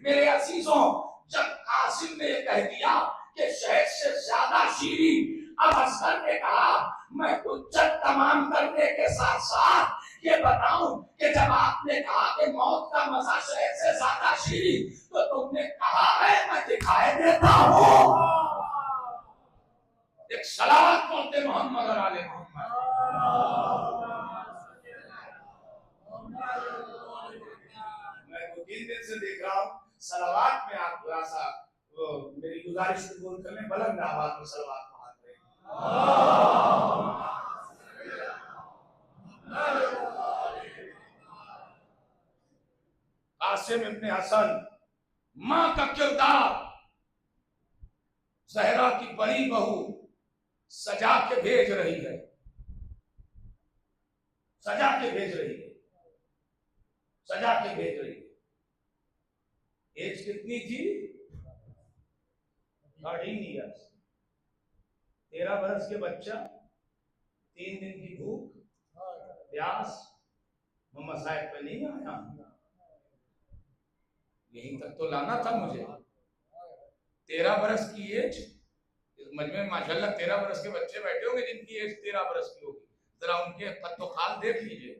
मेरे अजीजों, जब कासिम ने कह दिया कि शहद से ज्यादा शीरी, अब असगर ने कहा मैं हुज्जत तमाम करने के साथ साथ ये बताऊं कि जब आपने कहा कि मौत का मजा शहद से ज्यादा शीरी, तो तुमने कहा है मैं दिखाई देता हूं। एक सलावत बोलते मोहम्मद और आले मोहम्मद। मैं 2-3 दिन से देख रहा हूं सलावत में आप थोड़ा सा मेरी गुजारिश कबूल कर लें, बुलंद आवाज में सलावत पढ़ते हैं। कासिम इब्ने हसन, मां का किरदार जहरा की बड़ी बहू सजा के भेज रही है, सजा के भेज रही है, सजा के भेज रही है। एज कितनी थी? 13 ईयर्स। 13 बरस के बच्चा, 3 दिन की भूख प्यास, मोहम्मद साहब पे नहीं आया, यहीं तक तो लाना था मुझे। 13 बरस की एज, इस मजमे में माशाल्लाह 13 बरस के बच्चे बैठे होंगे जिनकी एज 13 बरस की होगी, जरा उनके कद खाल देख लीजिए।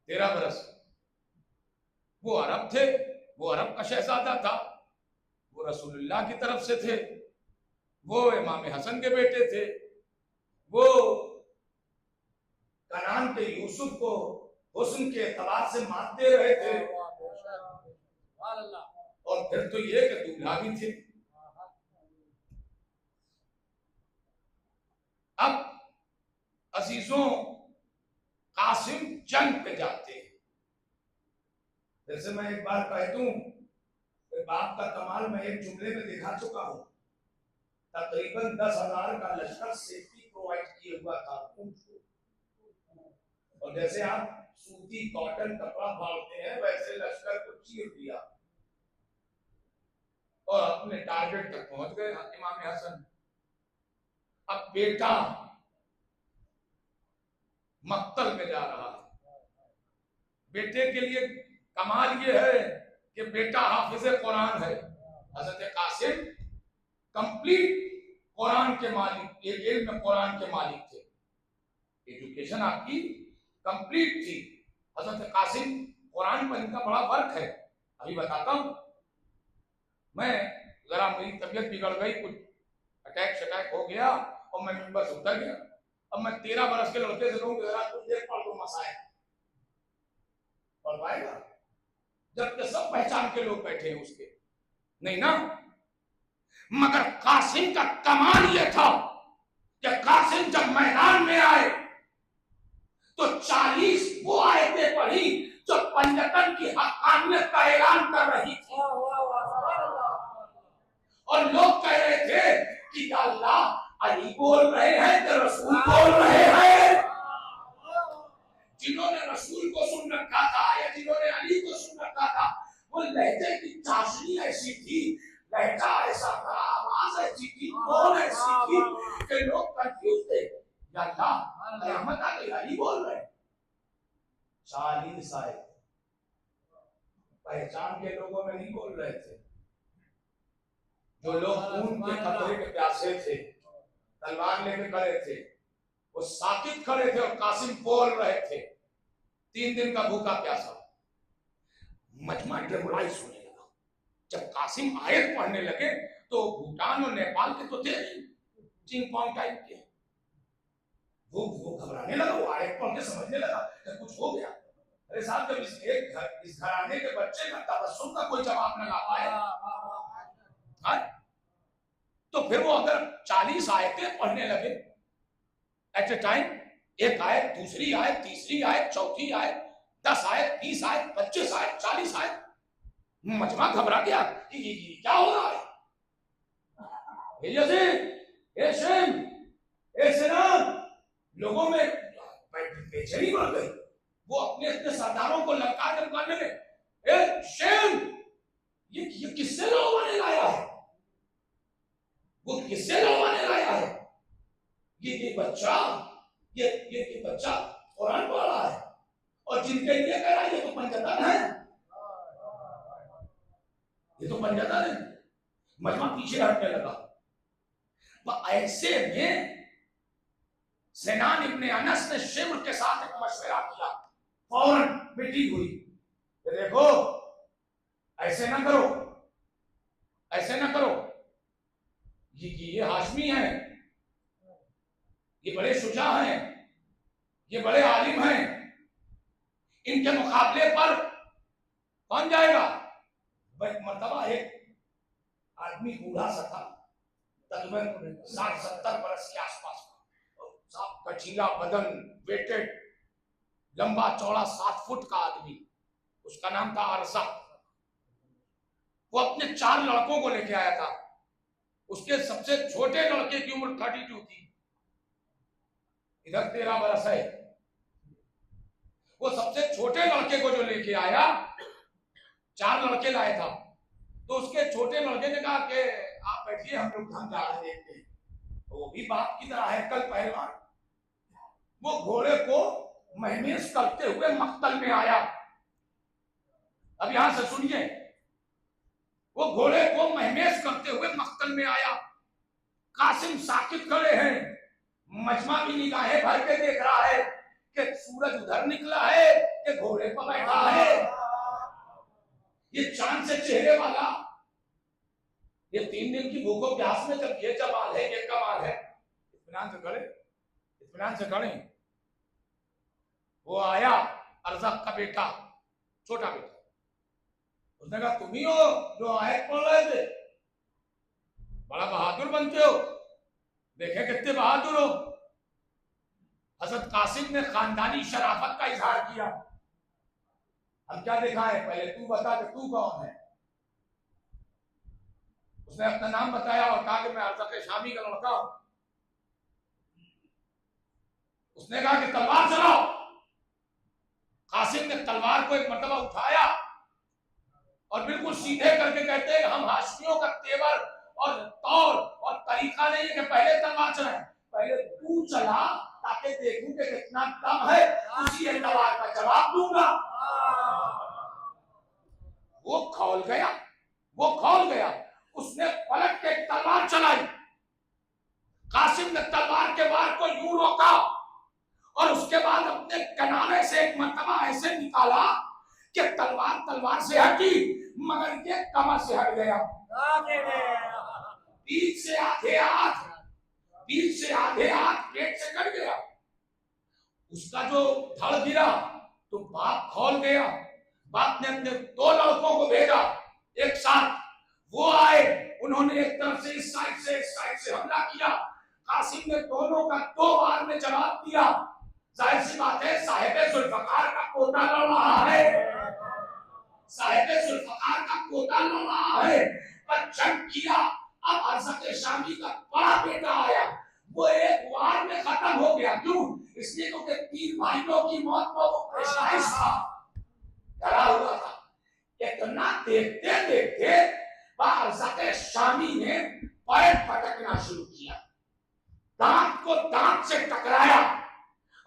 13 बरस। वो अरब थे, वो अरब का शहजादा था, वो रसूलुल्लाह की तरफ से थे, वो इमाम हसन के बेटे थे, वो कनान के यूसुफ को हुस्न के एतबार से मात दे रहे थे, और फिर तो ये कि दूल्हा भी थे। अब अजीजों, कासिम जंग पे जाते हैं। जैसे मैं एक बार कह दूं, बाप का कमाल मैं एक जुमले में दिखा चुका हूं। तकरीबन 10,000 का लश्कर सेफ्टी प्रोवाइड किए हुआ था ऊंट को, और जैसे आप सूती कॉटन कपड़ा फाड़ते हैं वैसे लश्कर को चीर दिया और अपने टारगेट तक पहुंच गए इमाम हसन। अब बेटा मक्तल में जा रहा है। बेटे के लिए कमाल ये है कि बेटा हाफिज कुरान है। हजरत कासिम कंप्लीट कुरान के मालिक, एक इल्म कुरान के मालिक थे, एजुकेशन आपकी कंप्लीट थी। हजरत कासिम, कुरान पर इनका बड़ा फर्क है, अभी बताता हूं। मैं जरा मेरी तबीयत बिगड़ गई, कुछ अटैक शटैक हो गया और मैं मिंबर से उतर गया। अब मैं 13 बरस के लड़के से कहूँ जरा कुछ देर पढ़ दो मसाए, पढ़ पाएगा? जबकि सब पहचान के लोग बैठे हैं उसके। नहीं ना। मगर कासिम का कमाल यह था कि कासिम जब मैदान में आए तो 40 वो आयतें पढ़ी जो पंजतन की हक्कानियत का ऐलान कर रही थी। और लोग कह रहे थे कि या अल्लाह अली बोल रहे हैं कि रसूल बोल रहे हैं। जिन्होंने रसूल को सुन रखा था या जिन्होंने अली को सुन रखा था, वो लहजे की चाशनी ऐसी थी, लहजा ऐसा था, आवाज ऐसी थी, टोन ऐसी थी कि लोग कंफ्यूज थे। या अल्लाह रहमत आ गई, अली बोल रहे हैं। 40 आए, पहचान के लोगों में नहीं बोल रहे थे। जो लोग खून के खतरे के प्यासे थे, तलवार लेके खड़े थे, वो साकित खड़े थे और कासिम बोल रहे थे। 3 दिन का भूखा प्यासा। मजमा डेमोराइज होने लगा। जब कासिम आयत पढ़ने लगे तो भूटान और नेपाल के तो थे चिंगपोंग टाइप के, वो घबराने लगा। वो आयत पढ़ के समझने लगा कि कुछ हो गया। अरे साहब, जब इस घराने के बच्चे का तबस्सुम का कोई जवाब न ला पाए, तो फिर वो अगर 40 आयतें पढ़ने लगे एट ए टाइम, एक आयत, दूसरी आयत, तीसरी आयत, चौथी आयत, 10 आयत, 20 आयत, 25 आयत, 40 आयत, मजमा घबरा गया कि क्या हो रहा है। लोगों में बेचैनी बढ़ गई। वो अपने अपने सरदारों को ललकारने लगे, ए शेम, ये किससे लड़वाने लाया है? वो किससे लड़वाने लाया है? ये बच्चा कुरान पढ़ रहा है और जिनके लिए कह रहा है ये तो पंजतन है, ये तो पंजतन है। मजमा पीछे हटने लगा। तो ऐसे में सिनान इब्ने अनस ने शिम्र के साथ एक मशवरा किया, फौरन मीटिंग हुई। देखो, ऐसे ना करो, ऐसे ना करो, ये हाशमी है, ये बड़े शुजा हैं, ये बड़े आलिम हैं, इनके मुकाबले पर कौन जाएगा? मर्तबा एक आदमी बूढ़ा सा था, तकरीबन 60-70 बरस के आसपास, कचीला बदन, वेटेड, लंबा चौड़ा 7 फुट का आदमी। उसका नाम था अरसा। वो अपने 4 लड़कों को लेके आया था। उसके सबसे छोटे लड़के की उम्र 32 थी, इधर 13 बरस है। वो सबसे छोटे लड़के को जो लेके आया, 4 लड़के लाया था, तो उसके छोटे लड़के ने कहा कि आप बैठिए, हम लोग हम जा रहे देखते हैं। वो भी बाप की तरह है, कल पहलवान। वो घोड़े को महमेज करते हुए मक्तल में आया। अब यहां से सुनिए, वो घोड़े को महमेज करते हुए मक्तल में आया। कासिम साकित खड़े हैं, मजमा भी निगाहें भर के देख रहा है कि सूरज उधर निकला है कि घोड़े पर बैठा है। ये चांद से चेहरे वाला, ये 3 दिन की भूखों प्यास में जब ये जमाल है, ये कमाल है। इत्मीनान से खड़े, इत्मीनान से खड़े। वो आया, अरज़क का बेटा, छोटा बेटा। उसने कहा, तुम ही हो जो आयत पढ़ रहे थे? बड़ा बहादुर बनते हो, देखे कितने बहादुर हो। हज़रत कासिम ने खानदानी शराफत का इजहार किया। अब क्या देखा है, पहले तू बता कि तू कौन है। उसने अपना नाम बताया और कहा कि मैं अरज़क शामी का लड़का हूं। उसने कहा कि तलवार चलाओ। कासिम ने तलवार को एक मर्तबा उठाया और बिल्कुल सीधे करके कहते हैं, हम हाशमियों का तेवर और तौर और तरीका नहीं है कि पहले तलवार चलाएं, पहले तू चला ताकि देखूं कि कितना दम है, उसी तलवार का जवाब दूंगा। वो खौल गया, वो खौल गया। उसने पलट के तलवार चलाई। कासिम ने तलवार के वार को यूं रोका और उसके बाद अपने कनारे से एक मर्तबा ऐसे निकाला कि तलवार तलवार से हटी, मगर ये कमर से हट गया। बीच से आधे हाथ, बीच से आधे हाथ पेट से कट गया। उसका जो धड़ गिरा तो बाप खौल गया। बाप ने अपने 2 लड़कों को भेजा एक साथ। वो आए, उन्होंने एक तरफ से इस साइड से हमला किया। कासिम ने दोनों का 2 बार में जवाब दिया। जाहिर सी बात है, साहिब जुल्फकार का पोता लड़ रहा है, साहिब जुल्फकार का पोता लड़ रहा है, पर जंग किया। अब अरसक शामी का बड़ा बेटा आया, वो एक वार में खत्म हो गया। क्यों? इसलिए क्योंकि 3 भाइयों की मौत को वो प्रेशराइज था, डरा हुआ था। इतना देखते देखते अरसक शामी ने पैर पटकना शुरू किया, दांत को दांत से टकराया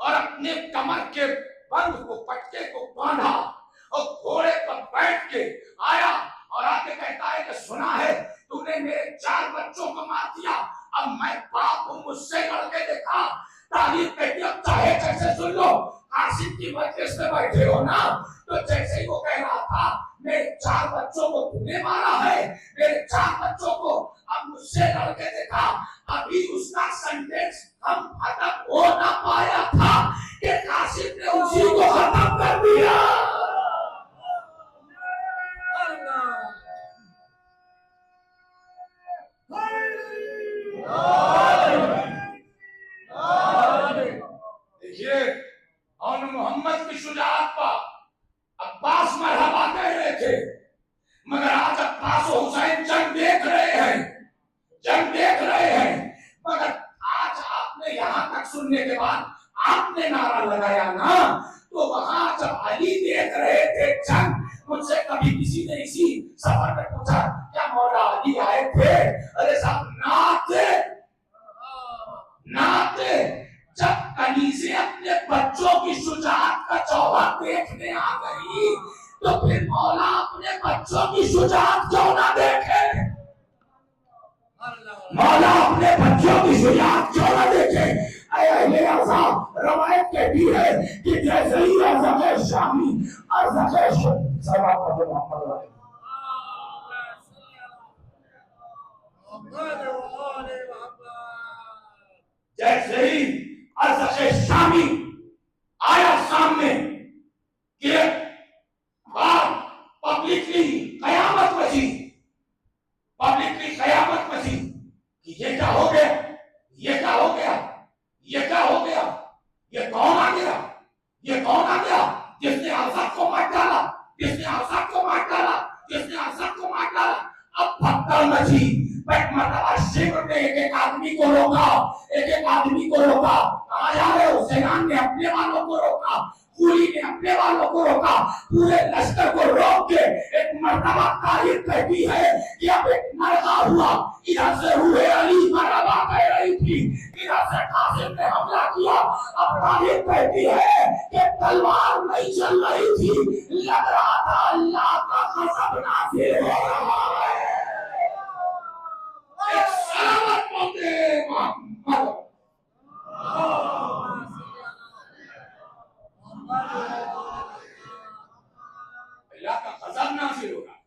और अपने कमर के बंद को, पटके को बांधा और घोड़े पर बैठ के आया और आके कहता है कि सुना है तूने मेरे 4 बच्चों को मार दिया, अब मैं बाप हूं, मुझसे लड़के देखा। तारीफ कहती अब चाहे जैसे सुन लो, कासिम की मजलिस में बैठे हो ना, तो जैसे ही वो कह रहा था मेरे 4 बच्चों को तूने मारा है, मेरे 4 बच्चों को अब मुझसे लड़के देखा, अभी उसका सेंटेंस हम खत्म हो ना पाया था कि कासिम ने उसी को खत्म कर दिया। देखिए, और मोहम्मद की शुजाअत पर अब्बास मरहबा कह रहे थे, मगर आज अब्बास और हुसैन जंग देख रहे हैं, जंग देख रहे हैं। मगर आज आपने यहां तक सुनने के बाद आपने नारा लगाया ना, तो वहां जब अली देख रहे थे जंग, मुझसे कभी किसी ने इसी सफर में पूछा क्या मौला अली आए थे? अरे साहब नाते नाते। जब कनीज़े अपने बच्चों की शुजाअत का जौहर देखने आ गई, तो फिर मौला अपने बच्चों की शुजाअत क्यों ना देखे? मौला अपने बच्चों की शुजाअत क्यों ना देखे? अहले अज़ाब रवायत कहती है कि जैसे ही अरसक शामी जैसे ही अरसक शामी आया सामने कि पब्लिकली कयामत मची, पब्लिकली कयामत मची कि ये क्या हो गया, ये क्या हो गया, ये क्या हो गया, ये कौन आ गया, ये कौन आ गया जिसने अरसक को मार डाला, जिसने अरसक को मार डाला, जिसने अरसक को मार डाला। अब भगदड़ मची। मरतबा शिव ने एक एक आदमी को रोका, एक एक आदमी को रोका। कहा जा रहे हो? सेनान ने अपने वालों को रोका, कुली ने अपने वालों को रोका, पूरे लश्कर को रोक के एक मरतबा तारीफ कहती है कि अब एक नरका हुआ, इधर से हुए अली मरतबा कह रही थी, इधर से कासिम ने हमला किया। अब तारीफ कहती है कि तलवार नहीं चल रही थी, लग रहा था अल्लाह का गज़ब नाज़िल हो रहा है। एक सलामत मौके मोहम्मद अल्लाह का गज़ब नाज़िल हो रहा है,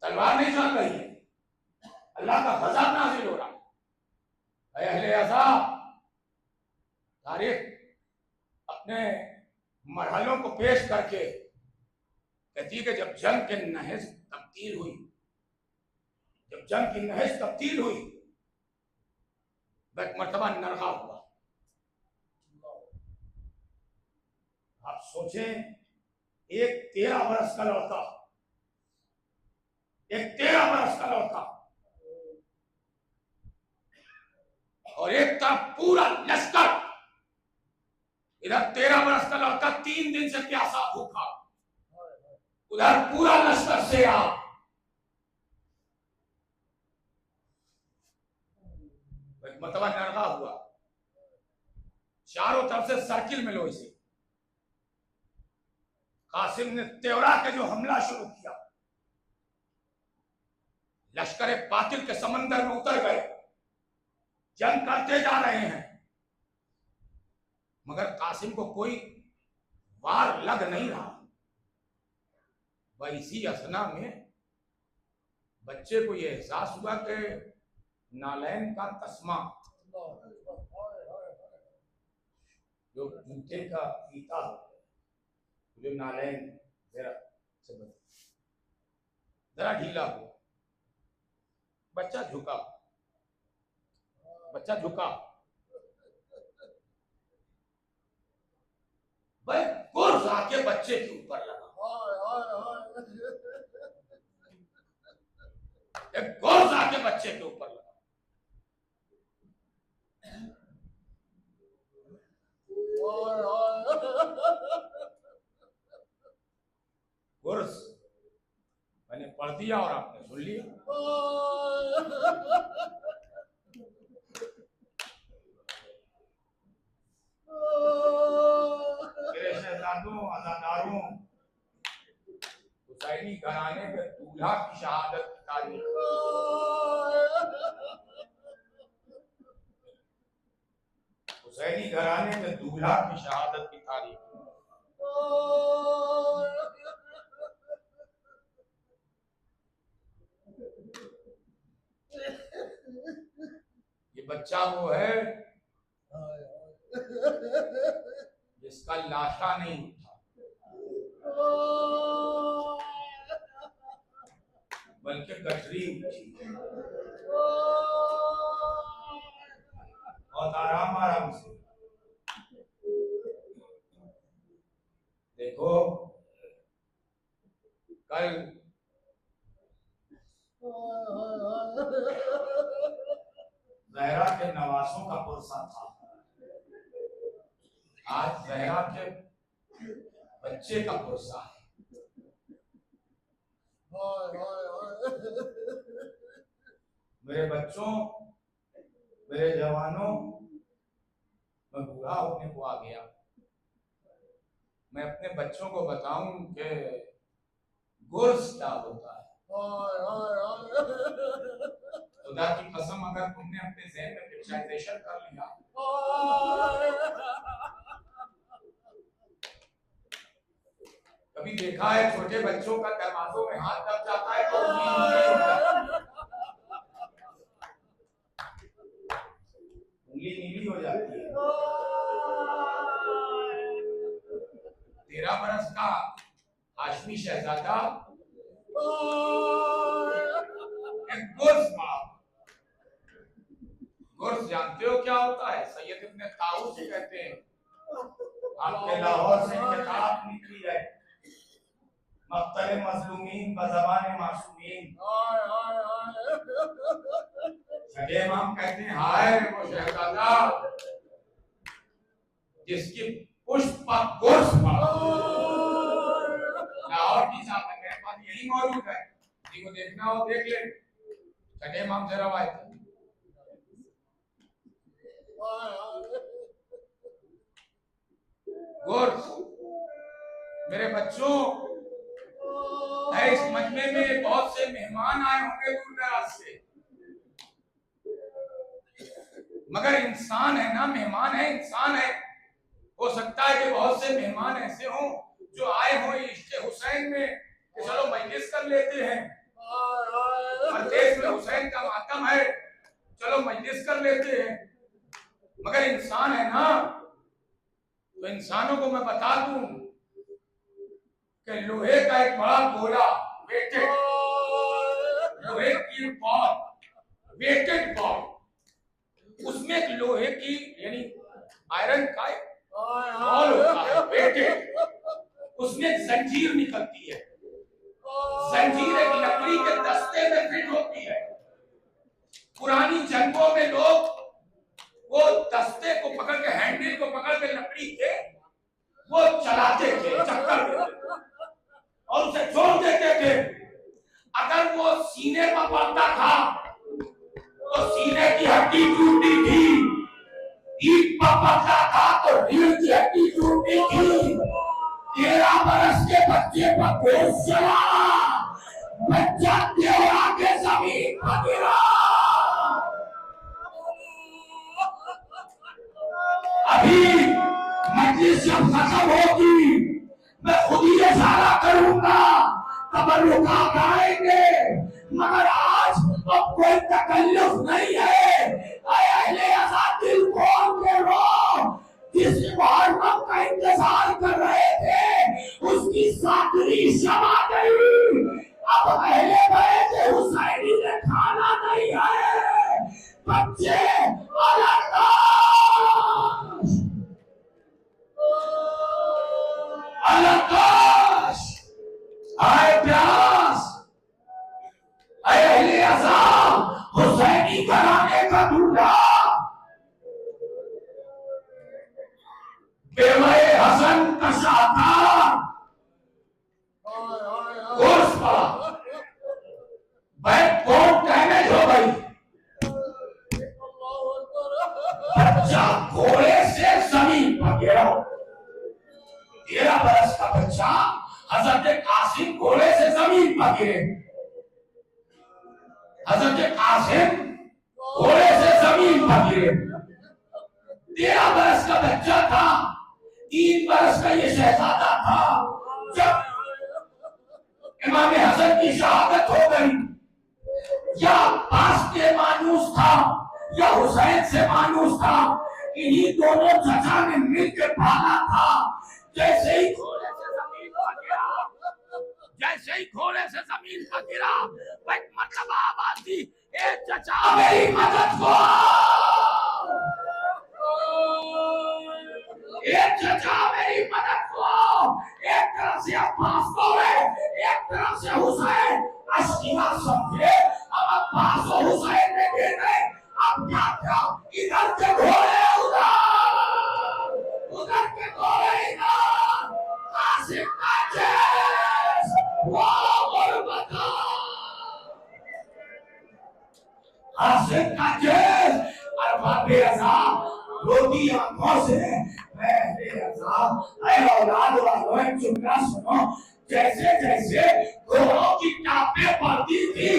तलवार नहीं चल रही है, अल्लाह का गज़ब नाज़िल हो रहा है। अहले अज़ाब तारीख अपने मरहलों को पेश करके कहती है कि जब जंग के नहज तब्दील हुई, जब जंग की नहज तब्दील हुई, एक मरतबा नरका हुआ। आप सोचें, एक 13 बरस का लड़का, एक 13 बरस का लड़का, और एक तरफ पूरा लश्कर, इधर 13 बरस का लड़का 3 दिन से प्यासा भूखा, उधर पूरा लश्कर से आ। मतलब नरका हुआ, चारों तरफ से सर्किल में लोहे से। कासिम ने तेवरा के जो हमला शुरू किया, लश्कर बातिल के समंदर में उतर गए, जंग करते जा रहे हैं, मगर कासिम को कोई वार लग नहीं रहा। इसी असना में बच्चे को यह एहसास हुआ कि नालैन का तस्मा, जो जूते का फीता, जो नालैन जरा ढीला हो, बच्चा झुका, बच्चा झुका, भाई गुर्ज आके बच्चे के ऊपर लगा, एक गुर्ज आके बच्चे के ऊपर लगा। गुर्ज मैंने पढ़ दिया और आपने सुन लिया। मेरे शहजादों, अज़ादारों, हुसैनी घराने में दूल्हा की शहादत की तारीख, हुसैनी घराने में दूल्हा की शहादत की तारीख। ये बच्चा वो है जिसका लाशा नहीं उठा, बल्कि गठरी उठी, और आराम आराम से। देखो कल ज़हरा के नवासों का पुरसा था, आज ज़हरा के बच्चे का पुरसा है। मेरे बच्चों, मेरे जवानों, मैं बूढ़ा होने को आ गया, मैं अपने बच्चों को बताऊं कि गुर्ज क्या होता है। खुदा की कसम, अगर तुमने अपने ज़हन में पिक्चराइजेशन कर लिया, कभी देखा है छोटे बच्चों का दरवाजों में हाथ दब जाता है तो उंगली नीली हो जाती है। 13 बरस का हाशमी शहजादा गुर्ज जानते हो क्या होता है? सैयद इब्न ताऊस कहते हैं, आपके लाहौर से किताब निकली है, मक्तल मज़लूमीन बज़बान मासूमीन। छठे इमाम कहते हैं, हाय वो शहजादा जिसकी पुष्प गुर्ज लाहौर की साहब है, मेरे पास यही मौजूद है, किसी को देखना हो देख ले। छठे इमाम से रवायत है। गुर्ज, मेरे बच्चों, इस मजमे में बहुत से मेहमान आए होंगे दूर दराज से, मगर इंसान है ना, मेहमान है, इंसान है। हो सकता है कि बहुत से मेहमान ऐसे हों जो आए हों इश्क़ हुसैन में कि चलो मजलिस कर लेते हैं, और देश में हुसैन का मातम है, चलो मजलिस कर लेते हैं। मगर इंसान है ना, तो इंसानों को मैं बता दूं कि लोहे का एक बड़ा गोला, वेटेड लोहे की बॉल, वेटेड बॉल, उसमें एक लोहे की यानी आयरन का बॉल होता है, वेटेड, उसमें एक जंजीर निकलती है। जंजीर एक लकड़ी के दस्ते में फिट होती है। पुरानी जंगों में लोग वो दस्ते को पकड़ के, हैंडल को पकड़ के लकड़ी के वो चलाते थे, चक्कर देते और उसे छोड़ देते थे। अगर वो सीने पर पड़ता था तो सीने की हड्डी टूटी थी, ईट पर पड़ता था तो रीढ़ की हड्डी टूटी थी। 13 बरस के बच्चे पर गोश चला, बच्चा देवरा के जमीन पर गिरा। अभी मजलिस जब खत्म होगी मैं खुद ही इशारा करूंगा, तबर्रुकात आएंगे, मगर आज अब कोई तकल्लुफ नहीं है। अहले अज़ादिल कौम के लोग जिस मुहर्रम का इंतजार कर रहे थे उसकी 7वीं शब आ गई। अब पहले गए थे हुसैनी ने खाना नहीं है, बच्चे अलकाश आए प्यास अहले अज़ाम हुसैनी घराने का दूल्हा बेवए हसन का शाहकार उस पर बैक कोट डैमेज हो गई, बच्चा घोड़े से जमीन पर गिरा। 13 बरस का बच्चा हजरत कासिम घोड़े से जमीन पर गिरे। हजरत कासिम घोड़े से जमीन पर गिरे। 13 बरस का बच्चा था, 3 बरस का ये शहजादा था। जब इमाम हसन की शहादत हो गई, या पास के मानूस था या हुसैन से मानूस था, इन्हीं दोनों चचा ने मिलकर पाला था। जैसे ही घोड़े से जमीन पर गिरा, जैसे ही घोड़े से जमीन पर गिरा, एक मरतबा आवाज दी, ए चचा मेरी मदद को, ए चचा मेरी मदद को। एक तरफ से अब्बास दौड़े, एक तरफ से हुसैन। अश्किया समझे अब अब्बास और हुसैन ने गिर गए। अब क्या क्या, इधर के घोड़े उधर, उधर के घोड़े इधर। कासिम का जैश और बता, कासिम का जैश अरबाब अज़ाम रोती आंखों से औलाद वालों चुपना सुनो। जैसे जैसे घोड़ों की टापें पड़ती थी,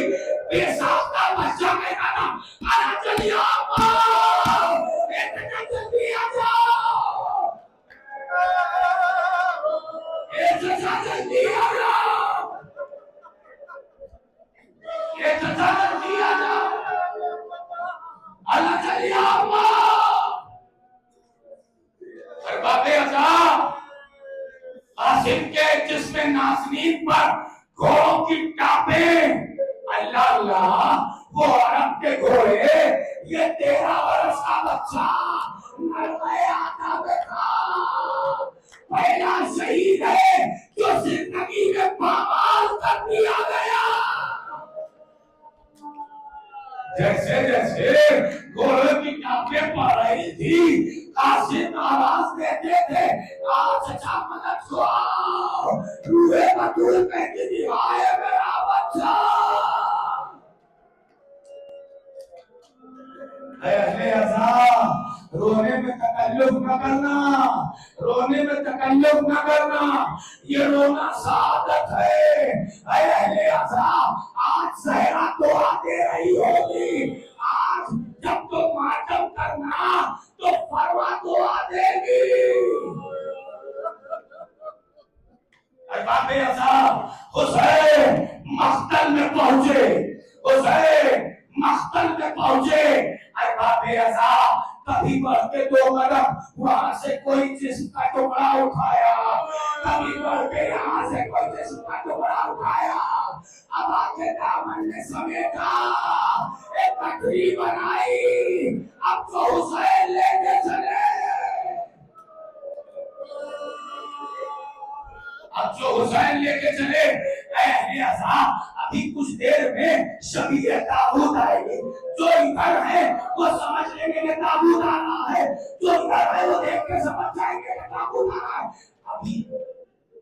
बेसाख्ता बच्चा कहता था, आना जल्दी आओ, जल्दी आ जाओ, जल्दी आ जाओ, जल्दी आ जाओ, आना जल्दी आओ। अरबाब अज़ाम कासिम के जिस्म नाज़नीन पर घोड़ों की टापें, अल्लाह अल्लाह, वो अरब के घोड़े, ये 13 वर्ष का बच्चा आता था। पहला शहीद है जो जिंदगी में पामाल कर दिया गया। जैसे जैसे घोड़े की टापें पड़ रही थी, कासिम आवाज देते थे, आज अच्छा मदद को, रूहे बतूल कहती थी, आए मेरा बच्चा। अहले अज़ाम रोने में तकल्लुफ न करना, रोने में तकल्लुफ न करना, ये रोना सादत है। अहले अज़ाम आज सहरा तो आते रही होगी, आज जब तो मातम करना तो फरवा तो आ देगी। अरबाब अज़ाम हुसैन मख्तल में पहुंचे, हुसैन मख्तल में पहुंचे। अरबाब अज़ाम कभी बढ़ के 2 कदम वहां से कोई जिस्म का टुकड़ा उठाया, कभी बढ़ के यहाँ से कोई जिस्म का टुकड़ा उठाया। अब आके दामन ने समेटा, एक पटरी बनाई, अब तो हुसैन लेके चले। अब जो हुसैन लेके चले, अहले अज़ाम अभी कुछ देर में शबीह ताबूत आएगी। जो इधर है वो समझ लेंगे कि ताबूत आ रहा है, जो इधर है वो देख के समझ जाएंगे कि ताबूत आ रहा है। अभी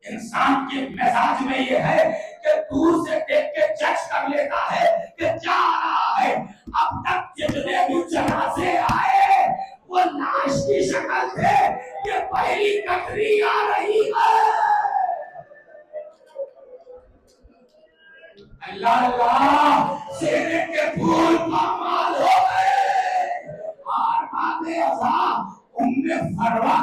इंसान के मिजाज में ये है कि दूर से देख के जज कर लेता है कि क्या आ रहा है। अब तक जितने भी जनाजे आए वो लाश की शक्ल थे, ये पहली कटरी आ रही है। अल्लाह अल्लाह, सेने के फूल पामाल हो गए। और बाबे अज़ाम उम्मे फरवा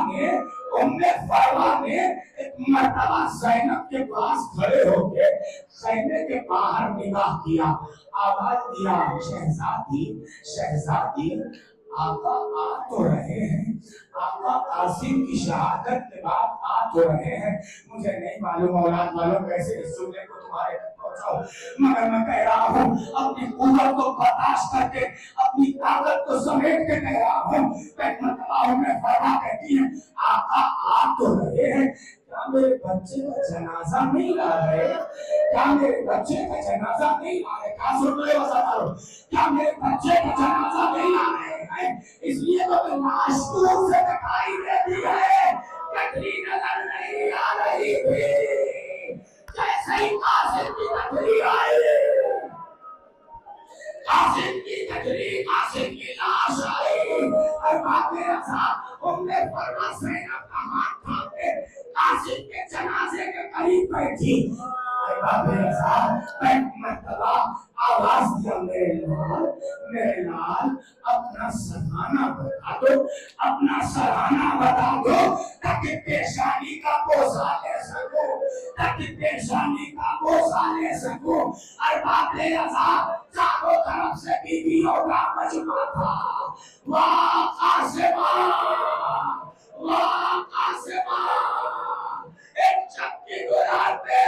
ने एक मर्तबा ज़ैनब के पास खड़े होके खैमे के बाहर निगाह किया, आवाज दिया, शहजादी शहजादी आका आ तो रहे हैं, आका कासिम की शहादत के बाद आ तो रहे हैं। मुझे नहीं मालूम औलाद वालों कैसे इस जुमले को तुम्हारे तक पहुंचाओ, मगर मैं कह रहा हूँ अपनी कुव्वत को बर्दाश्त करके, अपनी ताकत को समेट के कह रहा हूँ। मैं फरमा कहती है आका आ तो रहे हैं। क्या मेरे बच्चे का जनाजा नहीं ला रहे? क्या मेरे बच्चे का जनाजा नहीं ला रहे? क्या सुन रहे हो सरदारों? क्या मेरे बच्चे का जनाजा नहीं ला रहे हैं? इसलिए तो मैं लाश दूर से दिखाई देती है, कतरी नजर नहीं आ रही थी। जैसे ही कासिम की कतरी आई, कासिम की कतरी, कासिम की लाश आई, और बातें ऐसा उम्मे फरमा सेना का हाथ थामे कासिम के जनाजे के करीब बैठी। मरतबा आवाज दिया, मेरे लाल अपना सराहना बता दो, अपना सराहना बता दो, ताकि पेशानी का बोझा ले सको, ताकि पेशानी का बोझा ले सको। और बातें ऐसा चारों तरफ से बीवियों का मजमा था। वाह कासिमा, वाह कासिमा, एक चक्की गुरार पे